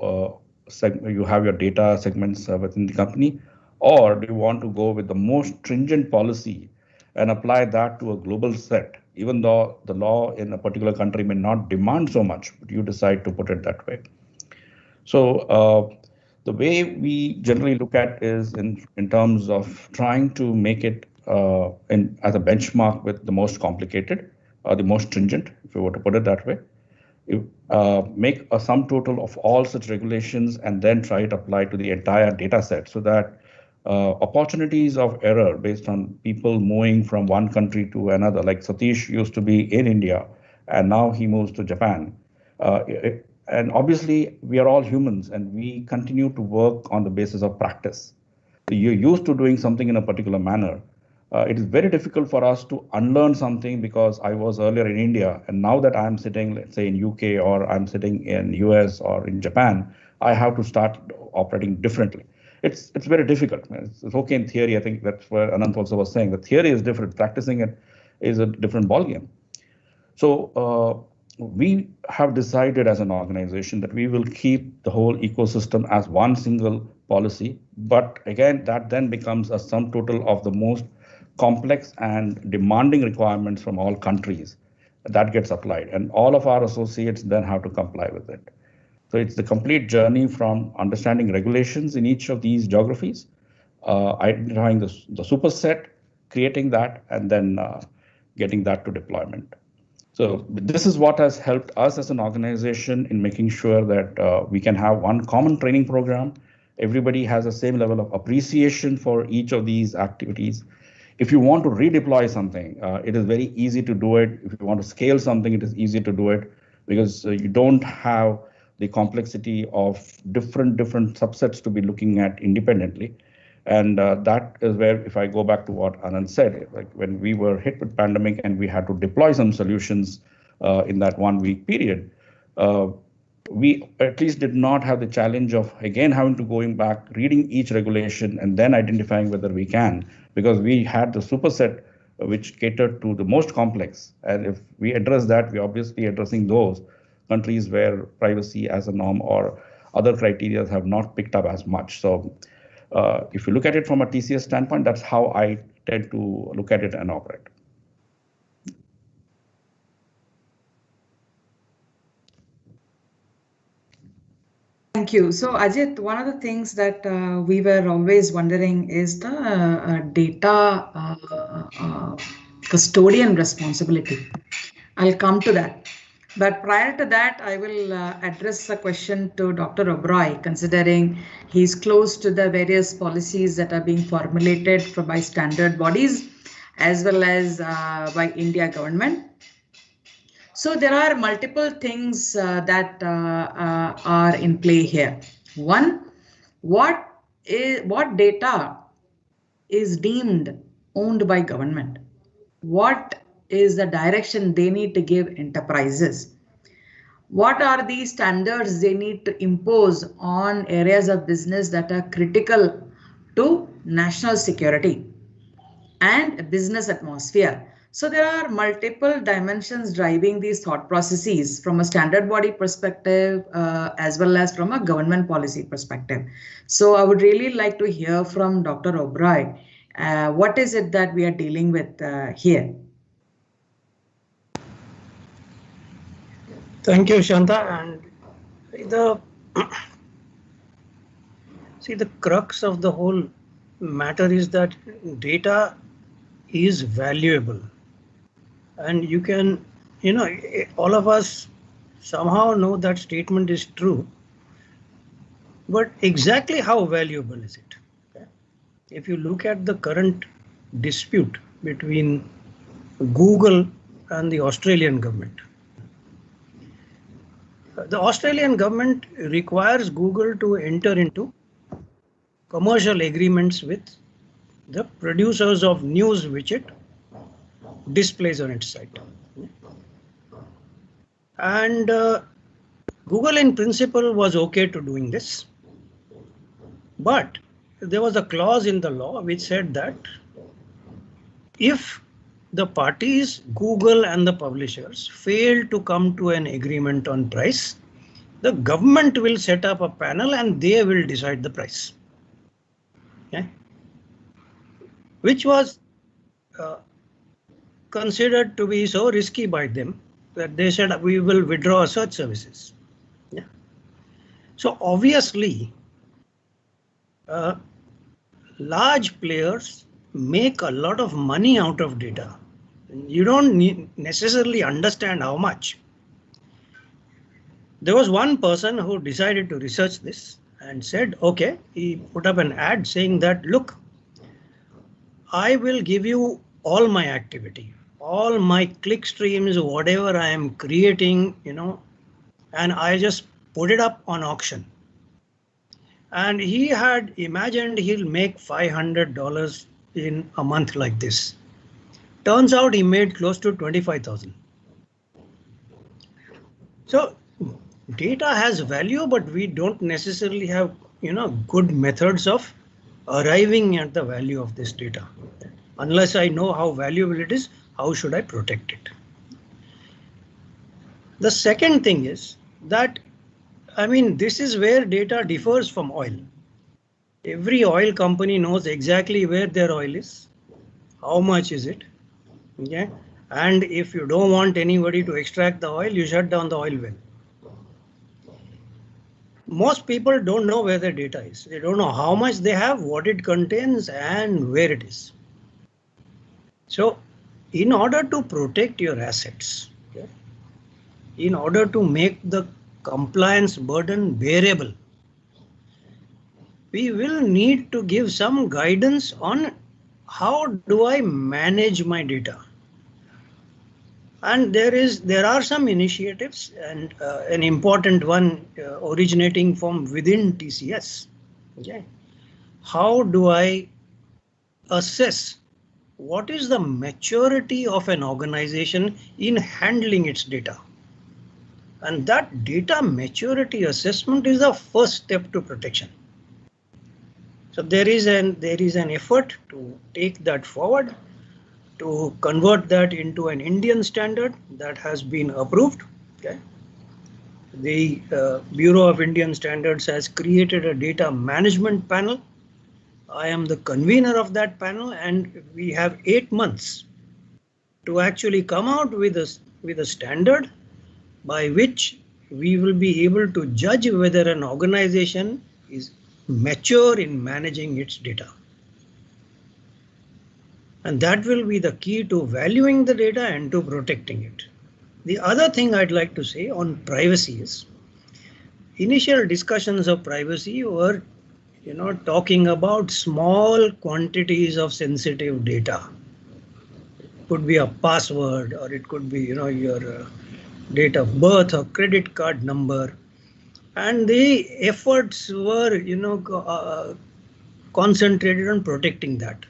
have your data segments within the company, or do you want to go with the most stringent policy and apply that to a global set, even though the law in a particular country may not demand so much, but you decide to put it that way. So the way we generally look at is in terms of trying to make it as a benchmark with the most complicated, the most stringent, if you were to put it that way. You make a sum total of all such regulations and then try to apply to the entire data set, so that opportunities of error based on people moving from one country to another, like Satish used to be in India and now he moves to Japan. And obviously we are all humans and we continue to work on the basis of practice. You're used to doing something in a particular manner. It is very difficult for us to unlearn something because I was earlier in India and now that I'm sitting, let's say in UK or I'm sitting in US or in Japan, I have to start operating differently. It's very difficult. It's okay in theory. I think that's where Anant also was saying. The theory is different. Practicing it is a different ballgame. So we have decided as an organization that we will keep the whole ecosystem as one single policy. But again, that then becomes a sum total of the most complex and demanding requirements from all countries that gets applied. And all of our associates then have to comply with it. So it's the complete journey from understanding regulations in each of these geographies, identifying the superset, creating that, and then getting that to deployment. So this is what has helped us as an organization in making sure that we can have one common training program. Everybody has the same level of appreciation for each of these activities. If you want to redeploy something, it is very easy to do it. If you want to scale something, it is easy to do it because you don't have the complexity of different subsets to be looking at independently. And that is where, if I go back to what Anand said, like when we were hit with pandemic and we had to deploy some solutions in that 1 week period, we at least did not have the challenge of again having to going back, reading each regulation and then identifying whether we can, because we had the superset which catered to the most complex. And if we address that, we're obviously addressing those countries where privacy as a norm or other criteria have not picked up as much. So if you look at it from a TCS standpoint, that's how I tend to look at it and operate. Thank you. So Ajit, one of the things that we were always wondering is the data custodian responsibility. I'll come to that. But prior to that, I will address a question to Dr. Oberoi, considering he's close to the various policies that are being formulated by standard bodies as well as by India government. So there are multiple things that are in play here. One, what data is deemed owned by government? What is the direction they need to give enterprises? What are the standards they need to impose on areas of business that are critical to national security and business atmosphere? So there are multiple dimensions driving these thought processes from a standard body perspective as well as from a government policy perspective. So I would really like to hear from Dr. Oberoi. What is it that we are dealing with here? Thank you, Shanta. And the crux of the whole matter is that data is valuable. And you can, all of us somehow know that statement is true. But exactly how valuable is it? Okay. If you look at the current dispute between Google and the Australian government, the Australian government requires Google to enter into commercial agreements with the producers of news which it displays on its site. And Google in principle was okay to doing this, but there was a clause in the law which said that if the parties, Google and the publishers, fail to come to an agreement on price, the government will set up a panel and they will decide the price. Okay. Which was considered to be so risky by them that they said we will withdraw such services. Yeah. So obviously, large players make a lot of money out of data. You don't necessarily understand how much. There was one person who decided to research this and said, okay, he put up an ad saying that, look, I will give you all my activity, all my click streams, whatever I am creating, and I just put it up on auction. And he had imagined he'll make $500 in a month like this. Turns out he made close to 25,000. So data has value, but we don't necessarily have, good methods of arriving at the value of this data. Unless I know how valuable it is, how should I protect it? The second thing is that, this is where data differs from oil. Every oil company knows exactly where their oil is, how much is it, okay? And if you don't want anybody to extract the oil, you shut down the oil well. Most people don't know where their data is. They don't know how much they have, what it contains, and where it is. So in order to protect your assets, okay, in order to make the compliance burden bearable, we will need to give some guidance on how do I manage my data. And there are some initiatives, and an important one originating from within TCS. Okay, how do I assess what is the maturity of an organization in handling its data? And that data maturity assessment is the first step to protection. So there is an effort to take that forward, to convert that into an Indian standard that has been approved. Okay. The Bureau of Indian Standards has created a data management panel. I am the convener of that panel, and we have 8 months to actually come out with a standard by which we will be able to judge whether an organization is mature in managing its data. And that will be the key to valuing the data and to protecting it. The other thing I'd like to say on privacy is, initial discussions of privacy were, talking about small quantities of sensitive data. It could be a password, or it could be, your date of birth or credit card number. And the efforts were, concentrated on protecting that.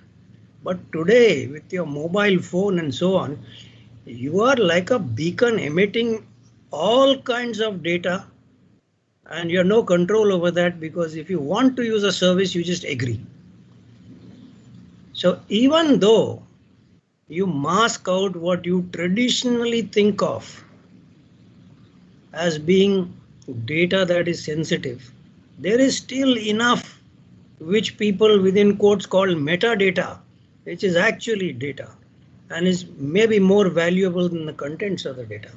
But today, with your mobile phone and so on, you are like a beacon emitting all kinds of data, and you have no control over that, because if you want to use a service, you just agree. So even though you mask out what you traditionally think of as being data that is sensitive, there is still enough which people within quotes call metadata, which is actually data and is maybe more valuable than the contents of the data.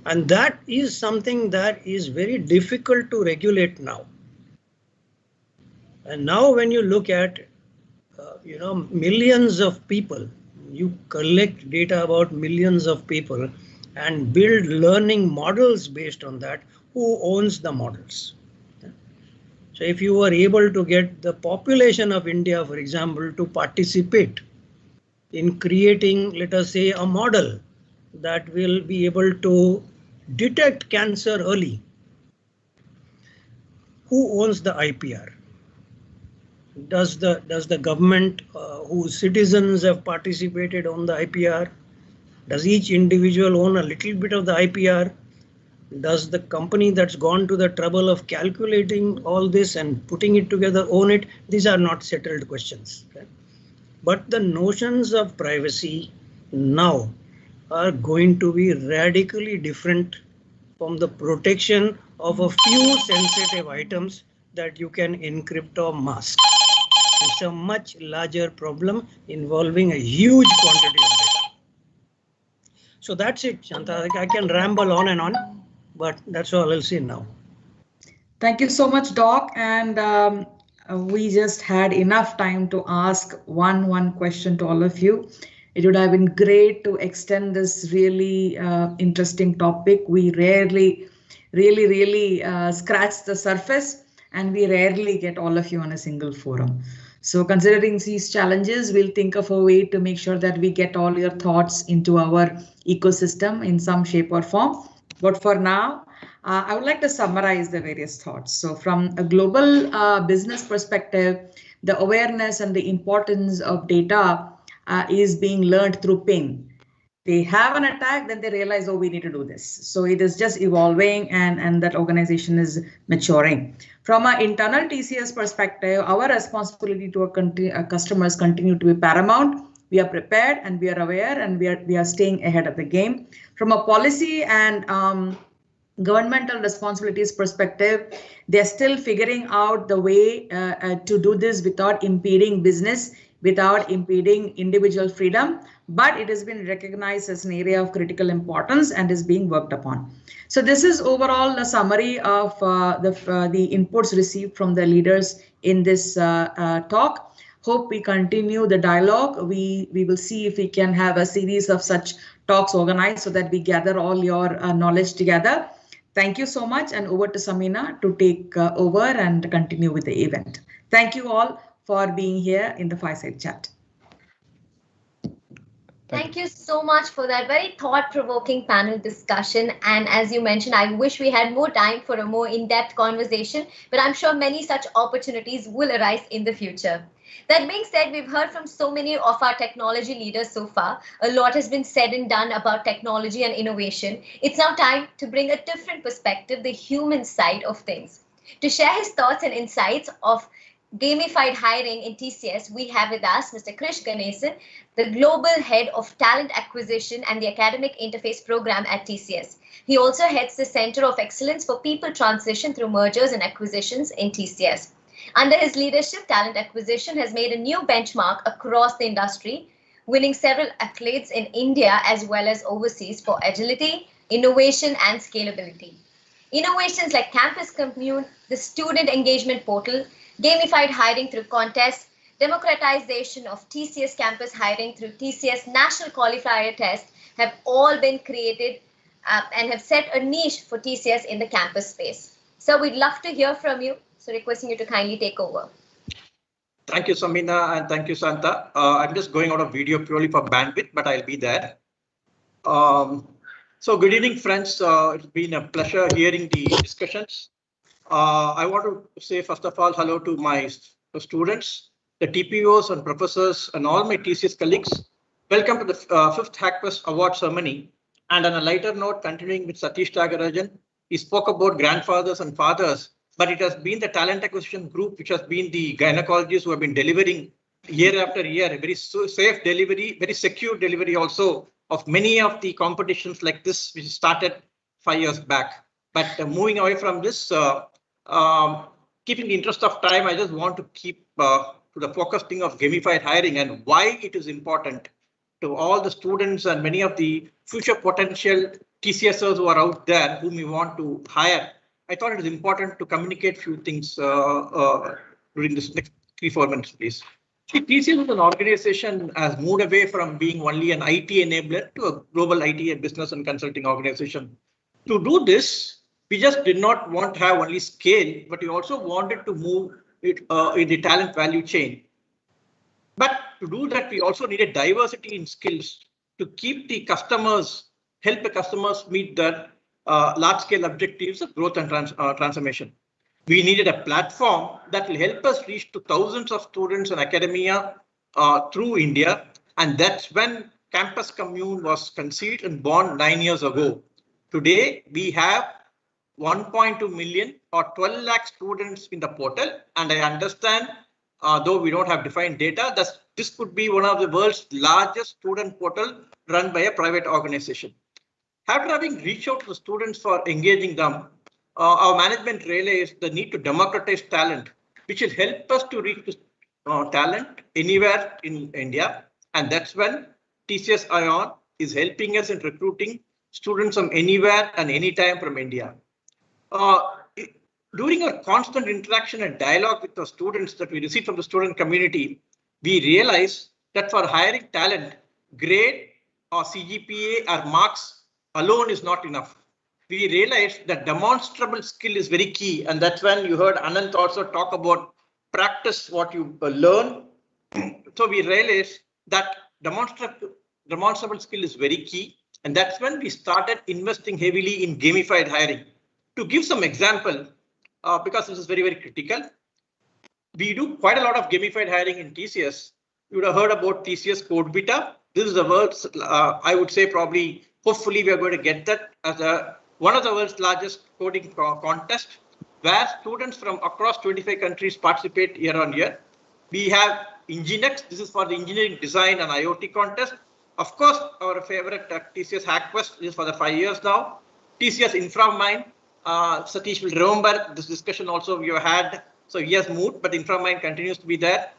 And that is something that is very difficult to regulate now. And now when you look at, millions of people, you collect data about millions of people and build learning models based on that. Who owns the models? So if you were able to get the population of India, for example, to participate in creating, let us say, a model that will be able to detect cancer early, who owns the IPR? Does the government whose citizens have participated on the IPR? Does each individual own a little bit of the IPR? Does the company that's gone to the trouble of calculating all this and putting it together own it? These are not settled questions. Okay? But the notions of privacy now are going to be radically different from the protection of a few sensitive items that you can encrypt or mask. It's a much larger problem involving a huge quantity of data. So that's it, Shanta. I can ramble on and on, but that's all I'll say now. Thank you so much, Doc. And we just had enough time to ask one question to all of you. It would have been great to extend this really interesting topic. We rarely, really scratch the surface, and we rarely get all of you on a single forum. So considering these challenges, we'll think of a way to make sure that we get all your thoughts into our ecosystem in some shape or form. But for now, I would like to summarize the various thoughts. So from a global business perspective, the awareness and the importance of data is being learned through ping. They have an attack, then they realize, oh, we need to do this. So it is just evolving, and that organization is maturing. From an internal TCS perspective, our responsibility to our customers continue to be paramount. We are prepared and we are aware, and we are staying ahead of the game. From a policy and governmental responsibilities perspective, they're still figuring out the way to do this without impeding business, without impeding individual freedom, but it has been recognized as an area of critical importance and is being worked upon. So this is overall the summary of the inputs received from the leaders in this talk. Hope we continue the dialogue. We will see if we can have a series of such talks organized so that we gather all your knowledge together. Thank you so much, and over to Samina to take over and continue with the event. Thank you all for being here in the Fireside Chat. Thank you so much for that very thought-provoking panel discussion. And as you mentioned, I wish we had more time for a more in-depth conversation, but I'm sure many such opportunities will arise in the future. That being said, we've heard from so many of our technology leaders so far. A lot has been said and done about technology and innovation. It's now time to bring a different perspective, the human side of things. To share his thoughts and insights of gamified hiring in TCS, we have with us Mr. Krish Ganesan, the Global Head of Talent Acquisition and the Academic Interface Program at TCS. He also heads the Center of Excellence for People Transition through Mergers and Acquisitions in TCS. Under his leadership, talent acquisition has made a new benchmark across the industry, winning several accolades in India as well as overseas for agility, innovation, and scalability. Innovations like Campus Commune, the student engagement portal, gamified hiring through contests, democratization of TCS campus hiring through TCS National Qualifier Test have all been created and have set a niche for TCS in the campus space. So we'd love to hear from you. So requesting you to kindly take over. Thank you, Samina, and thank you, Santa. I'm just going out of video purely for bandwidth, but I'll be there. So good evening, friends. It's been a pleasure hearing the discussions. I want to say, first of all, hello to my students, the TPOs and professors, and all my TCS colleagues. Welcome to the 5th Hackquest Award ceremony. And on a lighter note, continuing with Satish Tyagarajan, he spoke about grandfathers and fathers, but it has been the talent acquisition group, which has been the gynecologists who have been delivering year after year, a very safe delivery, very secure delivery also of many of the competitions like this, which started 5 years back. But moving away from this, keeping the interest of time, I just want to keep to the focus thing of gamified hiring and why it is important to all the students and many of the future potential TCSers who are out there whom we want to hire. I thought it is important to communicate few things during this next 3-4 minutes, please. TCS as an organization has moved away from being only an IT enabler to a global IT and business and consulting organization. To do this, We just did not want to have only scale, but we also wanted to move it in the talent value chain. But to do that, we also needed diversity in skills to keep the customers, help the customers meet their large scale objectives of growth and transformation. We needed a platform that will help us reach to thousands of students in academia through India. And that's when Campus Commune was conceived and born 9 years ago. Today, we have 1.2 million or 12 lakh students in the portal. And I understand, though we don't have defined data, that this could be one of the world's largest student portal run by a private organization. After having reached out to the students for engaging them, our management realized the need to democratize talent, which will help us to reach talent anywhere in India. And that's when TCS ION is helping us in recruiting students from anywhere and anytime from India. During our constant interaction and dialogue with the students that we receive from the student community, we realize that for hiring talent, grade or CGPA or marks alone is not enough. We realized that demonstrable skill is very key. And that's when you heard Anant also talk about practice what you learn. So we realized that demonstrable skill is very key. And that's when we started investing heavily in gamified hiring. To give some example, because this is very, very critical, we do quite a lot of gamified hiring in TCS. You would have heard about TCS Code Beta. This is the world's, I would say probably, hopefully we are going to get that as one of the world's largest coding contest, where students from across 25 countries participate year on year. We have Enginex. This is for the engineering design and IoT contest. Of course, our favorite TCS Hackquest is for the 5 years now. TCS InfraMind. Satish will remember this discussion also we have had. So he has moved, but InfraMind continues to be there.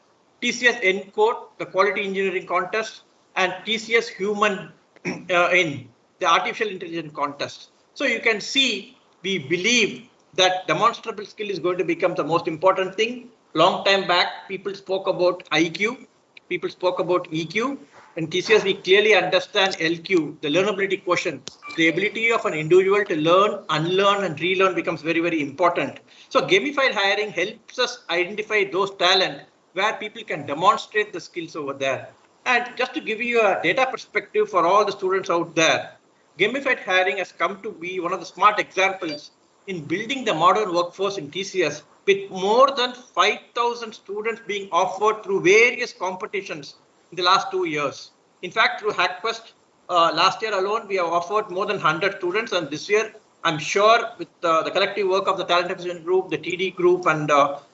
TCS Encode, the quality engineering contest, and TCS Human in the artificial intelligence contest. So you can see, we believe that demonstrable skill is going to become the most important thing. Long time back, people spoke about IQ, people spoke about EQ. In TCS, we clearly understand LQ, the learnability quotient. The ability of an individual to learn, unlearn, and relearn becomes very, very important. So gamified hiring helps us identify those talent where people can demonstrate the skills over there. And just to give you a data perspective for all the students out there, gamified hiring has come to be one of the smart examples in building the modern workforce in TCS, with more than 5,000 students being offered through various competitions in the last 2 years. In fact, through Hackquest, last year alone, we have offered more than 100 students. And this year, I'm sure with the collective work of the Talent Acquisition Group, the TD Group, and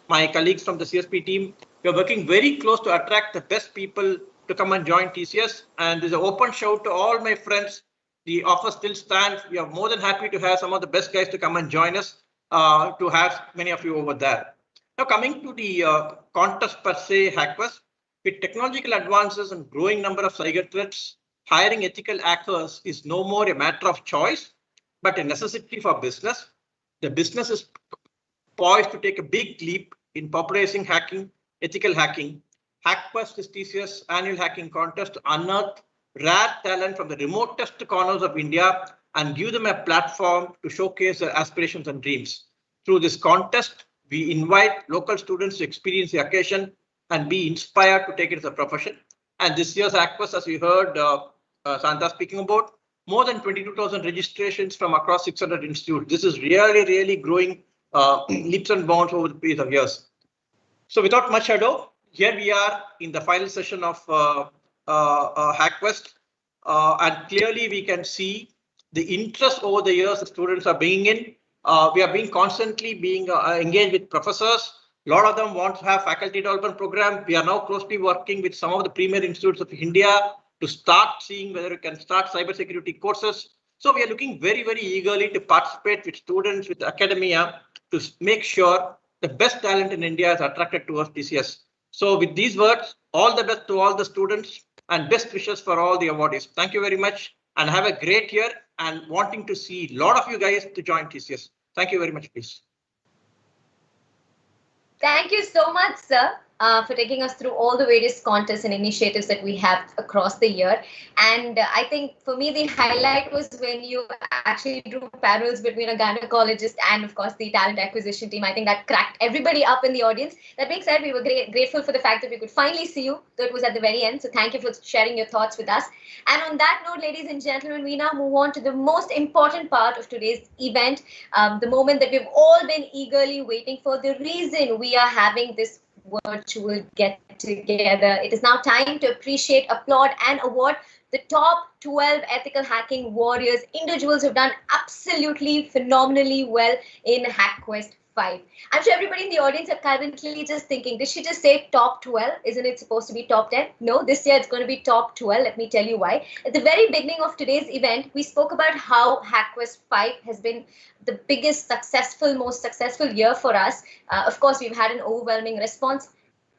my colleagues from the CSP team, we are working very close to attract the best people to come and join TCS. And there's an open shout to all my friends. The offer still stands. We are more than happy to have some of the best guys to come and join us, to have many of you over there. Now, coming to the contest per se, Hackquest, with technological advances and growing number of cyber threats, hiring ethical hackers is no more a matter of choice, but a necessity for business. The business is poised to take a big leap in popularizing hacking, ethical hacking. Hackquest is TCS annual hacking contest to unearth rare talent from the remotest corners of India and give them a platform to showcase their aspirations and dreams. Through this contest, we invite local students to experience the occasion and be inspired to take it as a profession. And this year's Hackquest, as we heard Santa speaking about, more than 22,000 registrations from across 600 institutes. This is really, really growing leaps and bounds over the period of years. So without much ado, here we are in the final session of Hackquest. And clearly we can see the interest over the years the students are bringing in. We are being constantly being engaged with professors. A lot of them want to have faculty development program. We are now closely working with some of the premier institutes of India to start seeing whether we can start cybersecurity courses. So we are looking very, very eagerly to participate with students, with academia, to make sure the best talent in India is attracted towards TCS. So with these words, all the best to all the students and best wishes for all the awardees. Thank you very much and have a great year, and wanting to see a lot of you guys to join TCS. Thank you very much, please. Thank you so much, sir. for taking us through all the various contests and initiatives that we have across the year. And I think for me, the highlight was when you actually drew parallels between a gynecologist and, of course, the talent acquisition team. I think that cracked everybody up in the audience. That being said, we were grateful for the fact that we could finally see you, though it was at the very end. So thank you for sharing your thoughts with us. And on that note, ladies and gentlemen, we now move on to the most important part of today's event, the moment that we've all been eagerly waiting for, the reason we are having this virtual get together. It is now time to appreciate, applaud, and award the top 12 ethical hacking warriors, individuals who've done absolutely phenomenally well in Hackquest 5. I'm sure everybody in the audience are currently just thinking, did she just say top 12? Isn't it supposed to be top 10? No, this year it's going to be top 12. Let me tell you why. At the very beginning of today's event, we spoke about how Hackquest 5 has been the biggest most successful year for us. Of course, we've had an overwhelming response.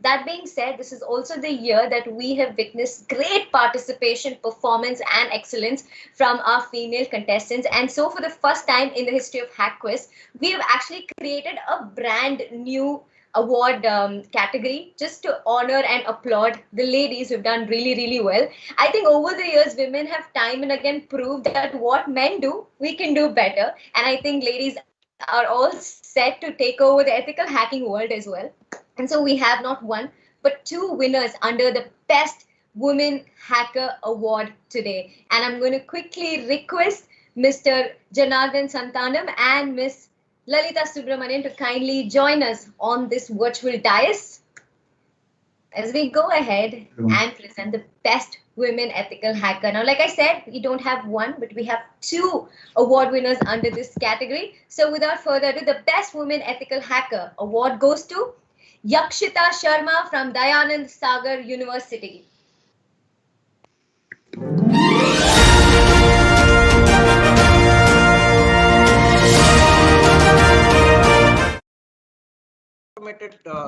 That being said, this is also the year that we have witnessed great participation, performance, and excellence from our female contestants. And so for the first time in the history of Hackquest, we have actually created a brand new award category just to honor and applaud the ladies who've done really, really well. I think over the years, women have time and again proved that what men do, we can do better. And I think ladies are all set to take over the ethical hacking world as well. And so we have not one, but two winners under the Best Women Hacker Award today. And I'm going to quickly request Mr. Janardhan Santanam and Ms. Lalita Subramanian to kindly join us on this virtual dais as we go ahead and present the Best Women Ethical Hacker. Now, like I said, we don't have one, but we have two award winners under this category. So without further ado, the Best Women Ethical Hacker Award goes to Yakshita Sharma from Dayanand Sagar University.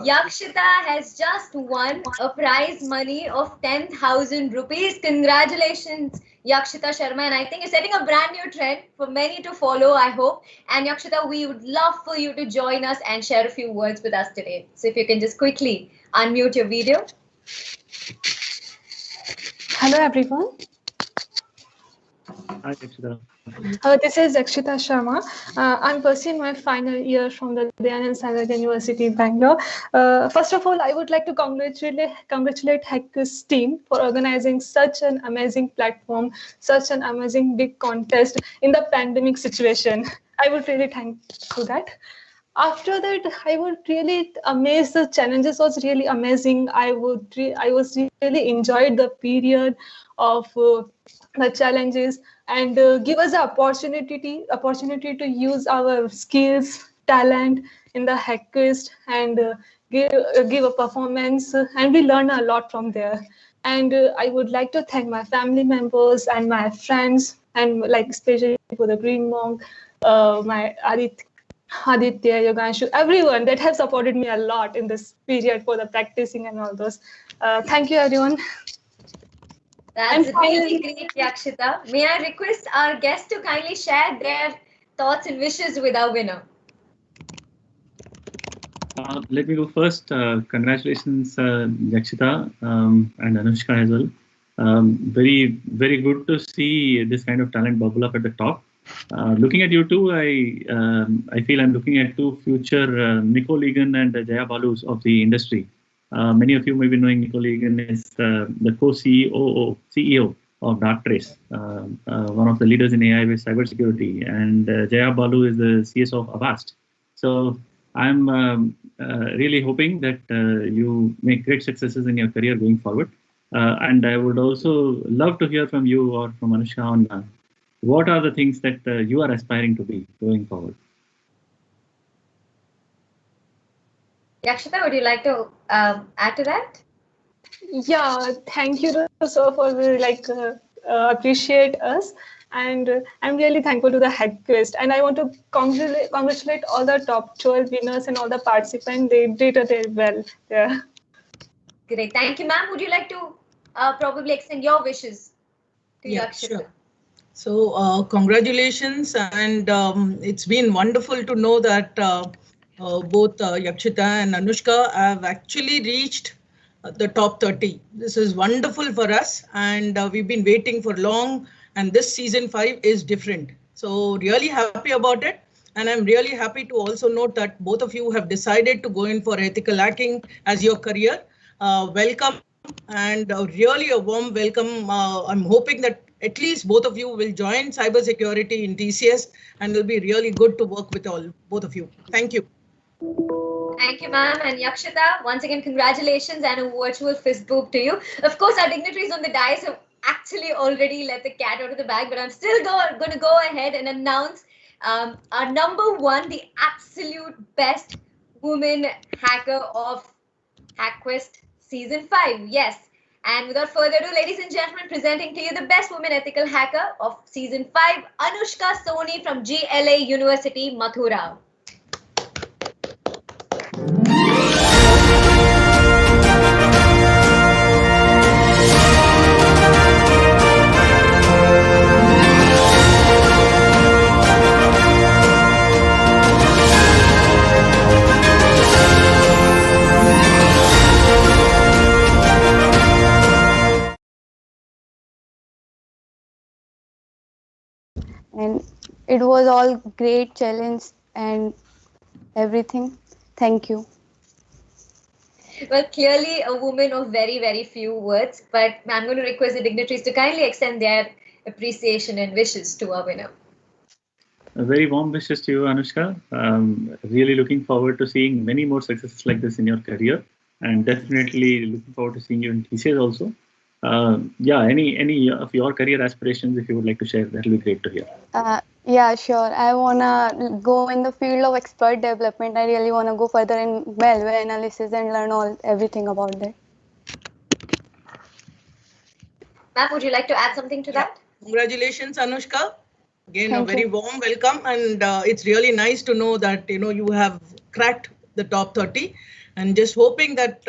Yakshita has just won a prize money of 10,000 rupees. Congratulations, Yakshita Sharma. And I think you're setting a brand new trend for many to follow, I hope. And Yakshita, we would love for you to join us and share a few words with us today. So if you can just quickly unmute your video. Hello, everyone. Hi, Yakshita. This is Yakshita Sharma. I'm pursuing my final year from the Dayanand Sagar University, Bangalore. First of all, I would like to congratulate Hackquest team for organizing such an amazing platform, such an amazing big contest in the pandemic situation. I would really thank for that. After that, I would really amazed. The challenges was really amazing. I was really enjoyed the period of the challenges and give us the opportunity to use our skills, talent in the Hackquest and give a performance, and we learn a lot from there. And I would like to thank my family members and my friends, and like especially for the Green Monk, my Aditya, Yoganshu, everyone that have supported me a lot in this period for the practicing and all those. Thank you, everyone. That's really great, Yakshita. May I request our guests to kindly share their thoughts and wishes with our winner? Let me go first. Congratulations, Yakshita and Anushka as well. Very, very good to see this kind of talent bubble up at the top. Looking at you two, I feel I'm looking at two future Nicole Egan and Jaya Balus of the industry. Many of you may be knowing Nicole Egan is the co-CEO of Darktrace, one of the leaders in AI-based cybersecurity, and Jaya Balu is the CS of Avast. So I'm really hoping that you make great successes in your career going forward. And I would also love to hear from you or from Anushka on what are the things that you are aspiring to be going forward. Yakshita, would you like to add to that? Yeah, thank you so for appreciate us, and I'm really thankful to the Hackquest, and I want to congratulate all the top 12 winners and all the participants. They did it well. Yeah. Great, thank you, ma'am. Would you like to probably extend your wishes to Yakshita? Sure. So congratulations, and it's been wonderful to know that both Yakshita and Anushka have actually reached the top 30. This is wonderful for us, and we've been waiting for long, and this season 5 is different. So really happy about it. And I'm really happy to also note that both of you have decided to go in for ethical hacking as your career. Welcome, and really a warm welcome. I'm hoping that at least both of you will join cybersecurity in TCS, and it'll be really good to work with both of you. Thank you. Thank you, ma'am. And Yakshita, once again, congratulations and a virtual fist bump to you. Of course, our dignitaries on the dais have actually already let the cat out of the bag, but I'm still going to go ahead and announce our number one, the absolute best woman hacker of Hackquest Season 5. Yes. And without further ado, ladies and gentlemen, presenting to you the best woman ethical hacker of Season 5, Anushka Soni from GLA University, Mathura. And it was all great challenge and everything. Thank you. Well, clearly a woman of very, very few words, but I'm going to request the dignitaries to kindly extend their appreciation and wishes to our winner. A very warm wishes to you, Anushka. Really looking forward to seeing many more successes like this in your career, and definitely looking forward to seeing you in TCS also. Yeah, any of your career aspirations, if you would like to share, that will be great to hear. Yeah, sure. I wanna go in the field of expert development. I really wanna go further in malware analysis and learn everything about that. Ma'am, would you like to add something to that? Congratulations, Anushka. Again, Thank a very you. warm welcome, and it's really nice to know that you have cracked the top 30, and just hoping that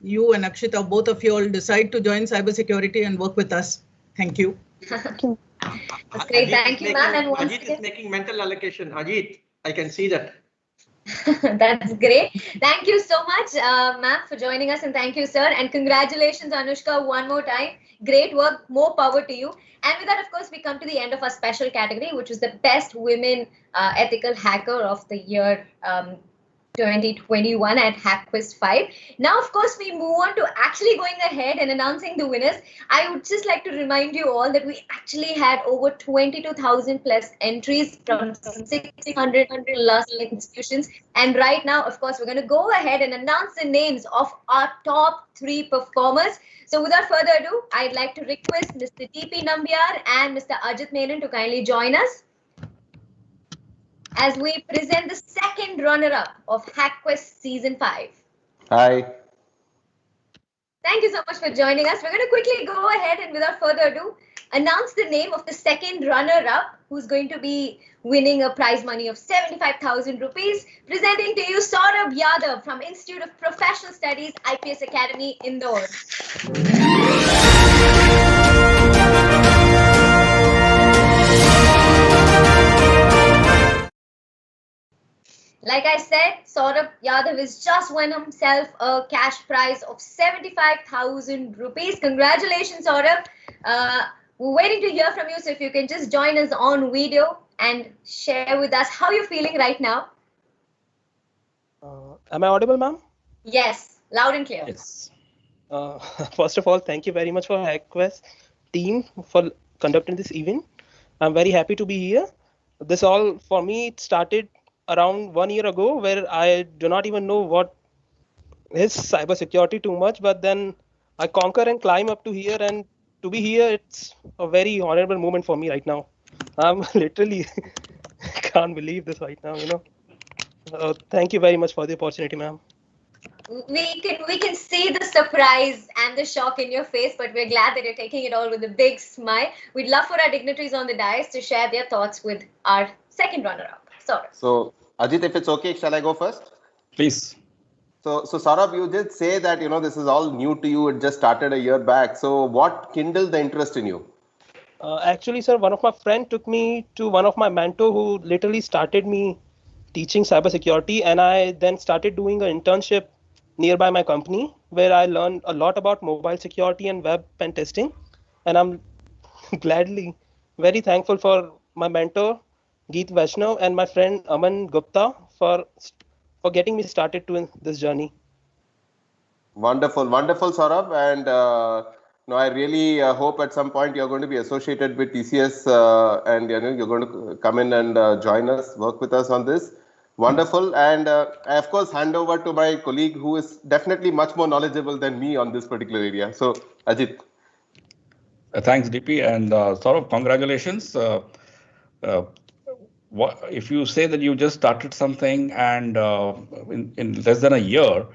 you and Akshita, both of you all, decide to join cybersecurity and work with us. Thank you. Thank you. That's great. Thank you, ma'am. And once Ajit again, is making mental allocation. Ajit, I can see that. that's great. Thank you so much, ma'am, for joining us, and thank you, sir. And congratulations, Anushka, one more time. Great work. More power to you. And with that, of course, we come to the end of our special category, which is the best women ethical hacker of the year 2021 at Hackquest 5. Now, of course, we move on to actually going ahead and announcing the winners. I would just like to remind you all that we actually had over 22,000 plus entries from 600 plus institutions. And right now, of course, we're going to go ahead and announce the names of our top 3 performers. So without further ado, I'd like to request Mr. TP Nambiar and Mr. Ajit Menon to kindly join us as we present the second runner-up of Hackquest Season 5. Hi. Thank you so much for joining us. We're going to quickly go ahead and without further ado, announce the name of the second runner-up who's going to be winning a prize money of 75,000 rupees. Presenting to you Saurabh Yadav from Institute of Professional Studies, IPS Academy, Indore. Like I said, Saurabh Yadav has just won himself a cash prize of 75,000 rupees. Congratulations, Saurabh. We're waiting to hear from you. So if you can just join us on video and share with us how you're feeling right now. Am I audible, ma'am? Yes, loud and clear. Yes. First of all, thank you very much for Hackquest team for conducting this event. I'm very happy to be here. This all, for me, it started around 1 year ago, where I do not even know what is cybersecurity too much, but then I conquer and climb up to here, and to be here, it's a very honorable moment for me right now. I'm literally can't believe this right now, Thank you very much for the opportunity, ma'am. We can see the surprise and the shock in your face, but we're glad that you're taking it all with a big smile. We'd love for our dignitaries on the dais to share their thoughts with our second runner-up. So, Ajit, if it's okay, shall I go first? Please. So Saurabh, you did say that, this is all new to you. It just started a year back. So what kindled the interest in you? Actually, sir, one of my friend took me to one of my mentor who literally started me teaching cybersecurity, and I then started doing an internship nearby my company where I learned a lot about mobile security and web pen testing. And I'm gladly very thankful for my mentor Geet Vaishnav and my friend Aman Gupta for getting me started to in this journey. Wonderful, wonderful, Saurabh. And no, I really hope at some point you're going to be associated with TCS, and you're going to come in and join us, work with us on this. Wonderful. And I, of course, hand over to my colleague who is definitely much more knowledgeable than me on this particular area. So, Ajit. Thanks, DP. And Saurabh, congratulations. If you say that you just started something and in less than a year,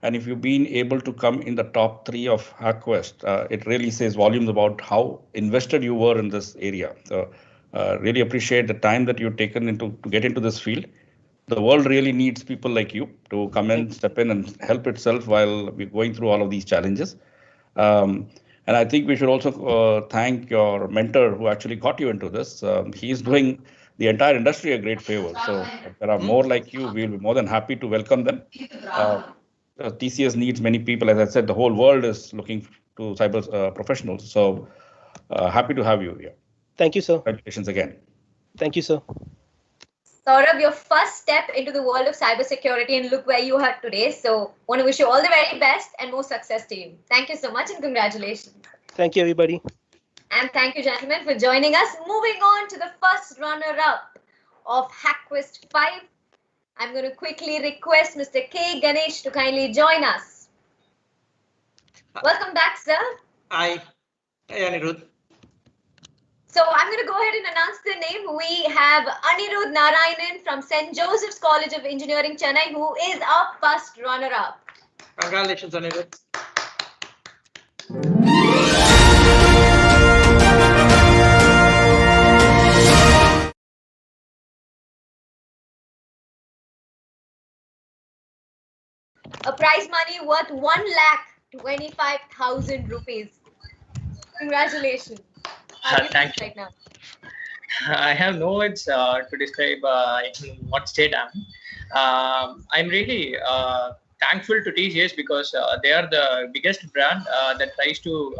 and if you've been able to come in the top 3 of Hackquest, it really says volumes about how invested you were in this area. So really appreciate the time that you've taken to get into this field. The world really needs people like you to come in, step in and help itself while we're going through all of these challenges. And I think we should also thank your mentor who actually got you into this. He's doing the entire industry a great favor. So if there are more like you, we'll be more than happy to welcome them. TCS needs many people. As I said, the whole world is looking to cyber professionals. So happy to have you here. Thank you, sir. Congratulations again. Thank you, sir. Saurabh, your first step into the world of cybersecurity, and look where you are today. So, want to wish you all the very best and more success to you. Thank you so much and congratulations. Thank you, everybody. And thank you, gentlemen, for joining us. Moving on to the first runner-up of Hackquest 5. I'm going to quickly request Mr. K. Ganesh to kindly join us. Welcome back, sir. Hi, Anirudh. So I'm going to go ahead and announce the name. We have Anirudh Narayanan from St. Joseph's College of Engineering, Chennai, who is our first runner-up. Congratulations, Anirudh. A prize money worth 1,25,000 rupees. Congratulations. Thank you. Right now? I have no words to describe in what state I'm. I'm really thankful to TCS because they are the biggest brand that tries to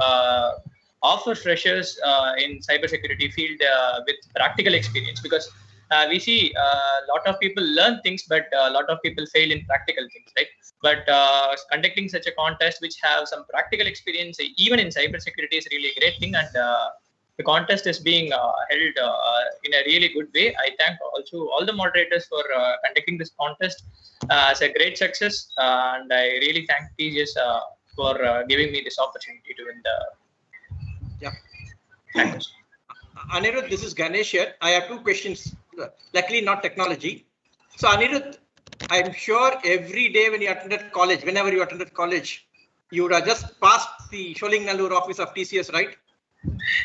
offer freshers in cybersecurity field with practical experience, because we see a lot of people learn things, but a lot of people fail in practical things, right? But conducting such a contest which have some practical experience even in cybersecurity is really a great thing, and the contest is being held in a really good way. I thank also all the moderators for conducting this contest as a great success, and I really thank TCS for giving me this opportunity to win the. Yeah. Thanks. Anirudh, this is Ganesh here. I have 2 questions. Luckily, not technology. So, Anirudh, I'm sure every day when you attended college, whenever you attended college, you would have just passed the Sholingnallur office of TCS, right?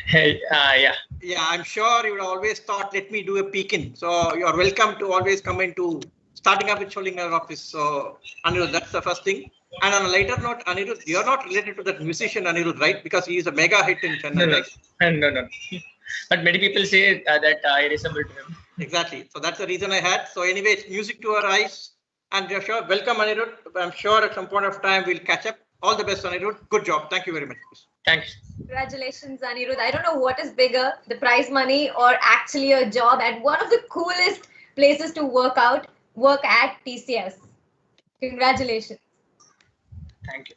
Hey, yeah. Yeah, I'm sure you would have always thought, let me do a peek-in. So, you are welcome to always come into starting up with Sholingnallur office. So, Anirudh, that's the first thing. And on a lighter note, Anirudh, you're not related to that musician Anirudh, right? Because he is a mega hit in Chennai, right? No. But many people say that I resemble to him. Exactly. So that's the reason I had. So anyway, it's music to our eyes. And you're sure, welcome Anirudh. I'm sure at some point of time we'll catch up. All the best, Anirudh. Good job. Thank you very much. Thanks. Congratulations, Anirudh. I don't know what is bigger, the prize money or actually a job at one of the coolest places to work at TCS. Congratulations. Thank you.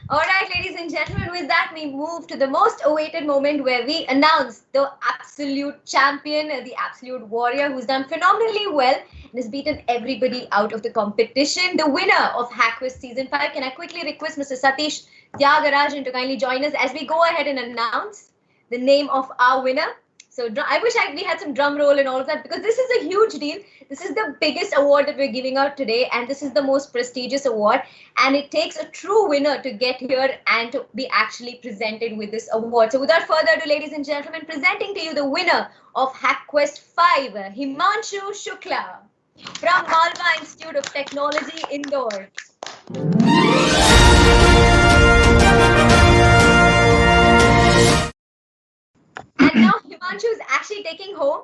All right, ladies and gentlemen, with that, we move to the most awaited moment where we announce the absolute champion, the absolute warrior who's done phenomenally well and has beaten everybody out of the competition. The winner of Hackquest Season 5. Can I quickly request Mr. Satish Tyagarajan to kindly join us as we go ahead and announce the name of our winner? So I wish we had some drum roll and all of that, because this is a huge deal. This is the biggest award that we're giving out today, and this is the most prestigious award. And it takes a true winner to get here and to be actually presented with this award. So without further ado, ladies and gentlemen, presenting to you the winner of Hackquest 5, Himanshu Shukla from Malwa Institute of Technology, Indore. And now Himanshu is actually taking home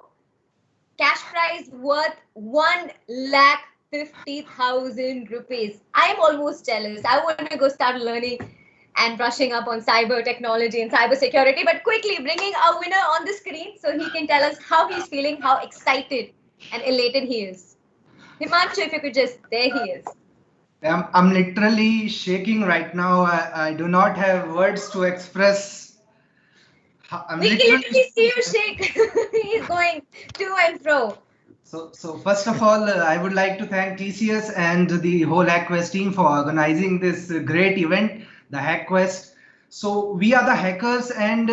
cash prize worth 1,50,000 rupees. I'm almost jealous. I want to go start learning and brushing up on cyber technology and cyber security. But quickly bringing our winner on the screen so he can tell us how he's feeling, how excited and elated he is. Himanshu, if you could just, there he is. I'm literally shaking right now. I do not have words to express. We can literally see you shake. He's going to and fro. So first of all, I would like to thank TCS and the whole Hackquest team for organizing this great event, the Hackquest. So we are the hackers, and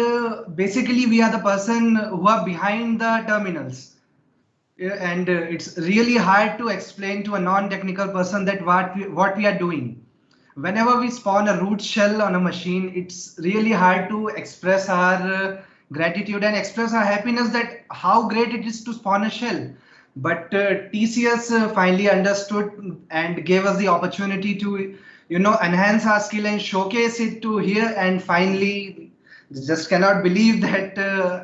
basically we are the person who are behind the terminals. And it's really hard to explain to a non-technical person that what we are doing. Whenever we spawn a root shell on a machine, it's really hard to express our gratitude and express our happiness that how great it is to spawn a shell. But TCS finally understood and gave us the opportunity to, enhance our skill and showcase it to here. And finally, just cannot believe that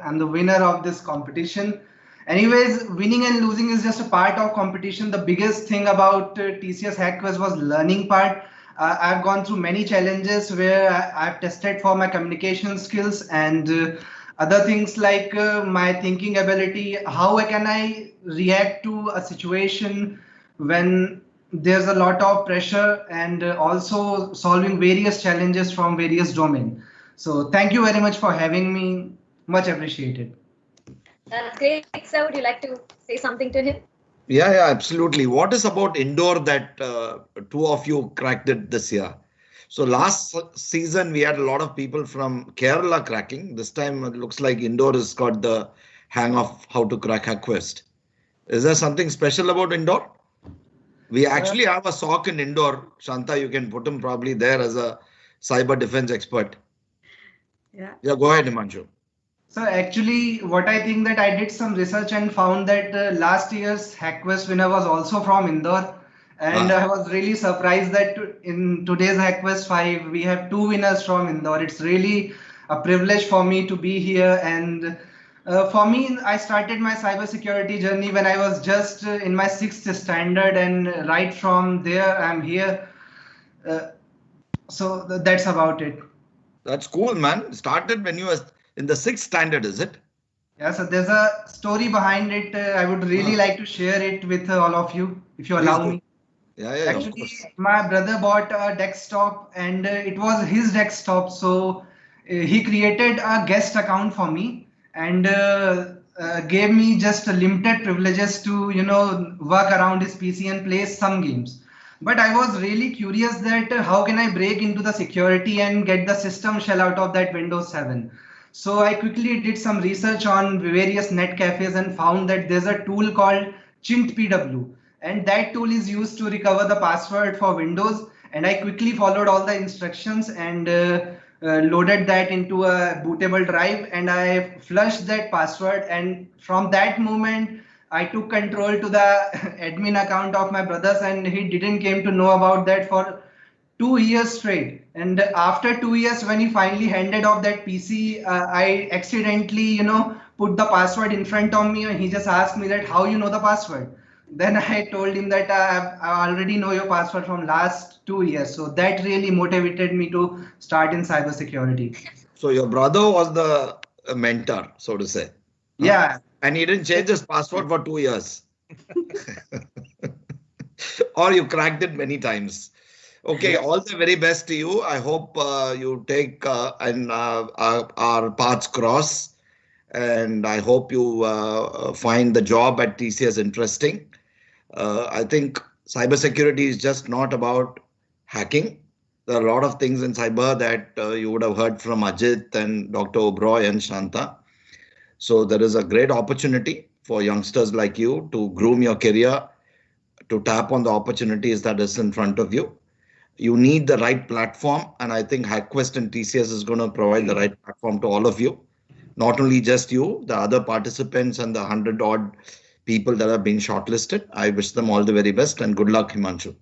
I'm the winner of this competition. Anyways, winning and losing is just a part of competition. The biggest thing about TCS Hackquest was learning part. I've gone through many challenges where I've tested for my communication skills and other things like my thinking ability. How can I react to a situation when there's a lot of pressure, and also solving various challenges from various domains. So thank you very much for having me. Much appreciated. That's great. Sir, would you like to say something to him? Yeah, absolutely. What is about indoor that two of you cracked it this year? So last season, we had a lot of people from Kerala cracking. This time, it looks like indoor has got the hang of how to crack Hackquest. Is there something special about indoor? We actually have a SOC in indoor. Shanta, you can put him probably there as a cyber defense expert. Yeah, go ahead, Himanshu. So actually, what I think that I did some research and found that last year's Hackquest winner was also from Indore. And I was really surprised that in today's Hackquest 5, we have two winners from Indore. It's really a privilege for me to be here. And for me, I started my cybersecurity journey when I was just in my 6th standard. And right from there, I'm here. So that's about it. That's cool, man. Started when you were in the 6th standard, is it? Yeah, so there's a story behind it. I would really like to share it with all of you, if you allow me. Yeah, actually, my brother bought a desktop and it was his desktop. So he created a guest account for me and gave me just limited privileges to, work around his PC and play some games. But I was really curious that how can I break into the security and get the system shell out of that Windows 7. So I quickly did some research on various net cafes and found that there's a tool called ChintPW. And that tool is used to recover the password for Windows. And I quickly followed all the instructions and loaded that into a bootable drive. And I flushed that password. And from that moment, I took control to the admin account of my brothers, and he didn't came to know about that for 2 years straight. And after 2 years, when he finally handed off that PC, I accidentally, put the password in front of me, and he just asked me that how you know the password. Then I told him that I already know your password from last 2 years. So that really motivated me to start in cybersecurity. So your brother was the mentor, so to say. Yeah. And he didn't change his password for 2 years. Or you cracked it many times. Okay, all the very best to you. I hope you take and our paths cross. And I hope you find the job at TCS interesting. I think cybersecurity is just not about hacking. There are a lot of things in cyber that you would have heard from Ajit and Dr. Oberoi and Shanta. So there is a great opportunity for youngsters like you to groom your career, to tap on the opportunities that is in front of you. You need the right platform, and I think Hackquest and TCS is going to provide the right platform to all of you. Not only just you, the other participants and the 100-odd people that have been shortlisted. I wish them all the very best and good luck, Himanshu.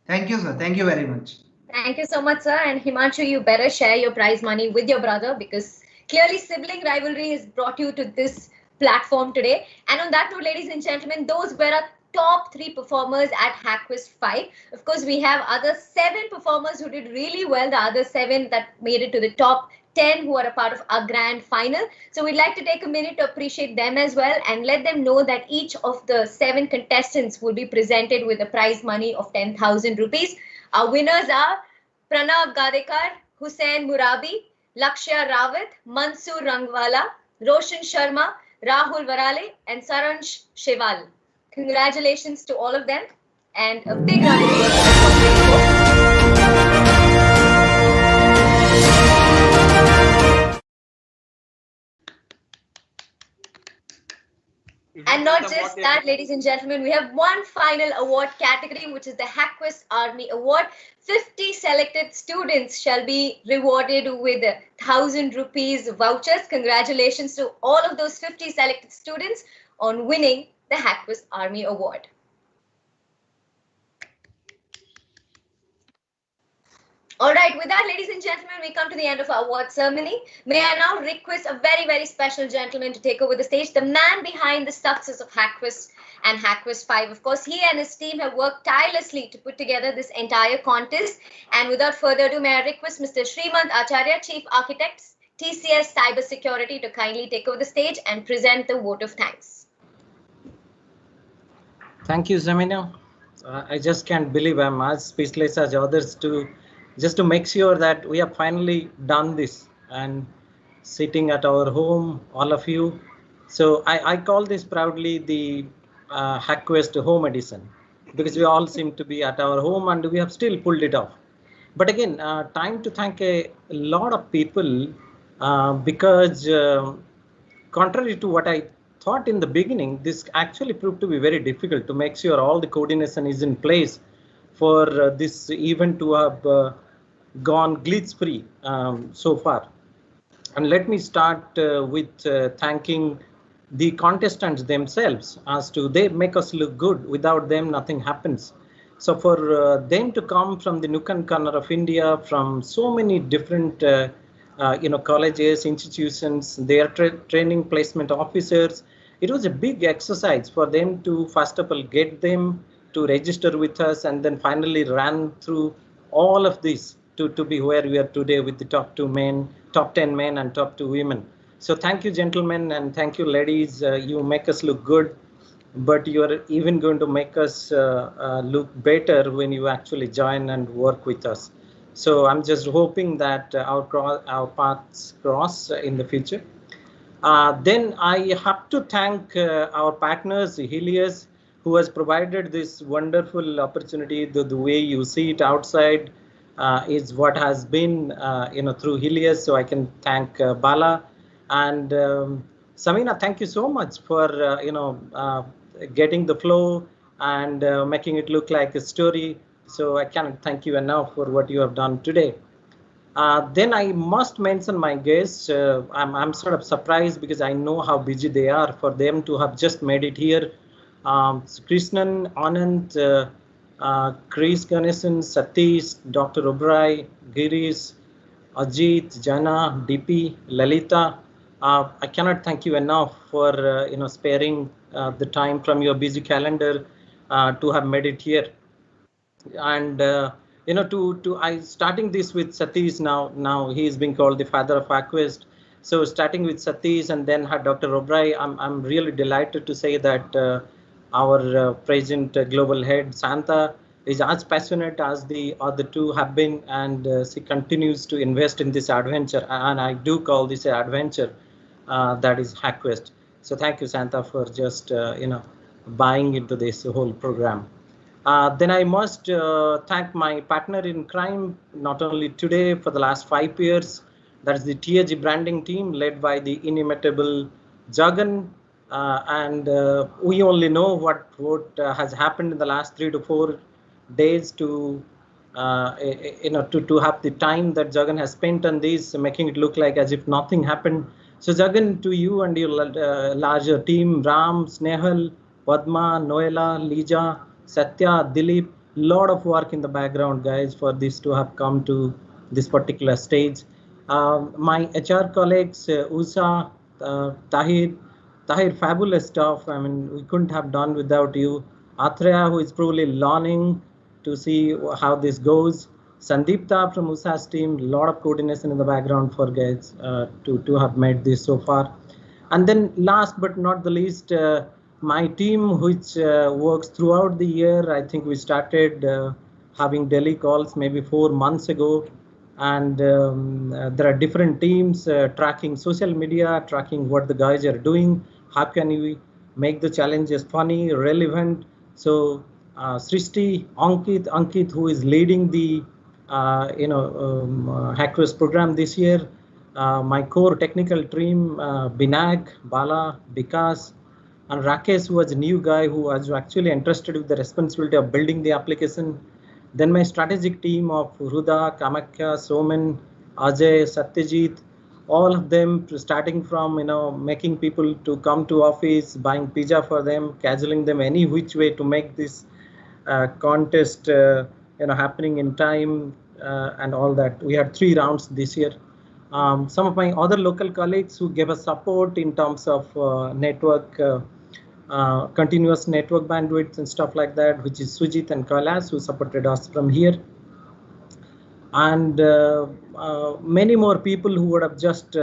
Thank you, sir. Thank you very much. Thank you so much, sir. And Himanshu, you better share your prize money with your brother, because clearly sibling rivalry has brought you to this platform today. And on that note, ladies and gentlemen, those were our top 3 performers at Hackquest 5. Of course, we have other 7 performers who did really well, the other 7 that made it to the top 10 who are a part of our grand final. So we'd like to take a minute to appreciate them as well and let them know that each of the 7 contestants will be presented with a prize money of 10,000 rupees. Our winners are Pranav Gadekar, Hussain Murabi, Lakshya Rawat, Mansoor Rangwala, Roshan Sharma, Rahul Varale, and Saransh Sheval. Congratulations to all of them and a big round of applause. And not just that, ladies and gentlemen, we have one final award category, which is the Hackquest Army Award. 50 selected students shall be rewarded with 1,000 rupees vouchers. Congratulations to all of those 50 selected students on winning the Hackquest Army Award. All right, with that, ladies and gentlemen, we come to the end of our award ceremony. May I now request a very, very special gentleman to take over the stage, the man behind the success of Hackquest and Hackquest 5. Of course, he and his team have worked tirelessly to put together this entire contest. And without further ado, may I request Mr. Srimant Acharya, Chief Architect, TCS Cybersecurity, to kindly take over the stage and present the vote of thanks. Thank you, Zamina. I just can't believe I'm as speechless as others just to make sure that we have finally done this and sitting at our home, all of you. So I call this proudly the Hackquest Home Edition, because we all seem to be at our home and we have still pulled it off. But again, time to thank a lot of people because contrary to what I thought in the beginning, this actually proved to be very difficult to make sure all the coordination is in place for this event to have gone glitch-free so far. And let me start with thanking the contestants themselves, as to they make us look good. Without them, nothing happens. So for them to come from the nook and corner of India, from so many different colleges, institutions, their training placement officers, it was a big exercise for them to first of all get them to register with us, and then finally ran through all of this to be where we are today with the top 10 men and top 2 women. So thank you, gentlemen, and thank you, ladies. You make us look good, but you are even going to make us look better when you actually join and work with us. So I'm just hoping that our paths cross in the future. Then I have to thank our partners, Helios, who has provided this wonderful opportunity. The way you see it outside is what has been, through Helios. So I can thank Bala and Samina. Thank you so much for getting the flow and making it look like a story. So I cannot thank you enough for what you have done today. Then I must mention my guests. I'm sort of surprised because I know how busy they are, for them to have just made it here. Krishnan, Anand, Chris Ganesan, Satish, Dr. Obrai, Girish, Ajit, Jana, DP, Lalita. I cannot thank you enough for sparing the time from your busy calendar to have made it here. And starting this with Satish now he is being called the father of Hackquest. So starting with Satish and then had Dr. Obrai, I'm really delighted to say that our present global head Santa is as passionate as the other two have been, and she continues to invest in this adventure, and I do call this an adventure that is Hackquest. So thank you, Santa, for just buying into this whole program. Then I must thank my partner in crime, not only today, for the last 5 years. That is the TAG branding team led by the inimitable Jagan. And we only know what has happened in the last 3 to 4 days to have the time that Jagan has spent on this, making it look like as if nothing happened. So Jagan, to you and your larger team, Ram, Snehal, Padma, Noela, Lija, Satya, Dilip, lot of work in the background, guys, for this to have come to this particular stage. My HR colleagues, Usha, Tahir, Tahir, fabulous stuff. I mean, we couldn't have done without you. Atreya, who is probably learning to see how this goes. Sandeepta from Usa's team, a lot of coordination in the background for guys to have made this so far. And then last but not the least, my team, which works throughout the year. I think we started having daily calls maybe 4 months ago. And there are different teams tracking social media, tracking what the guys are doing. How can we make the challenges funny, relevant? So Srishti, Ankit, who is leading the Hackquest program this year, my core technical team, Binag, Bala, Vikas, and Rakesh, who was a new guy who was actually entrusted with the responsibility of building the application. Then my strategic team of Ruda, Kamakya, Soman, Ajay, Satyajit, all of them starting from making people to come to office, buying pizza for them, scheduling them any which way to make this contest happening in time and all that. We had 3 rounds this year. Some of my other local colleagues who gave us support in terms of network. Continuous network bandwidth and stuff like that, which is Sujit and Kailash, who supported us from here. And many more people who would have just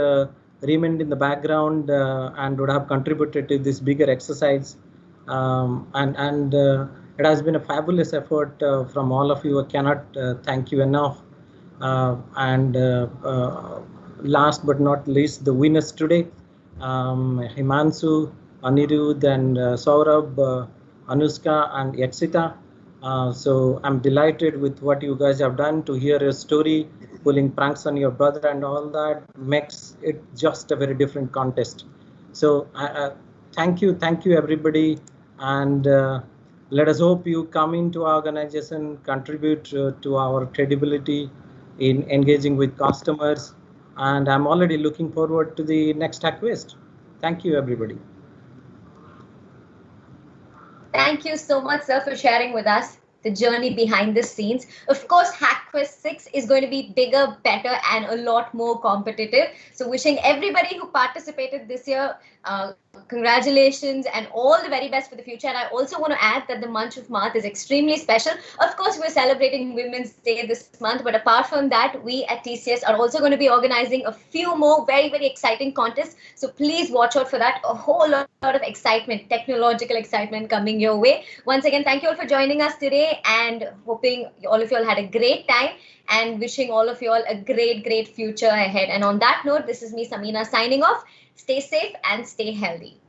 remained in the background and would have contributed to this bigger exercise. It has been a fabulous effort from all of you. I cannot thank you enough. Last but not least, the winners today, Himansu, Anirudh and Saurabh, Anushka and Yakshita. So I'm delighted with what you guys have done. To hear your story, pulling pranks on your brother and all that makes it just a very different contest. So thank you everybody, and let us hope you come into our organization, contribute to our credibility in engaging with customers. And I'm already looking forward to the next Hackquest. Thank you, everybody. Thank you so much, sir, for sharing with us the journey behind the scenes. Of course, Hackquest 6 is going to be bigger, better, and a lot more competitive. So wishing everybody who participated this year congratulations and all the very best for the future. And I also want to add that the month of March is extremely special. Of course, we're celebrating Women's Day this month, but apart from that, we at TCS are also going to be organizing a few more very, very exciting contests. So please watch out for that. A whole lot of excitement, technological excitement coming your way. Once again, thank you all for joining us today, and hoping all of you all had a great time, and wishing all of you all a great, great future ahead. And on that note, this is me, Samina, signing off. Stay safe and stay healthy.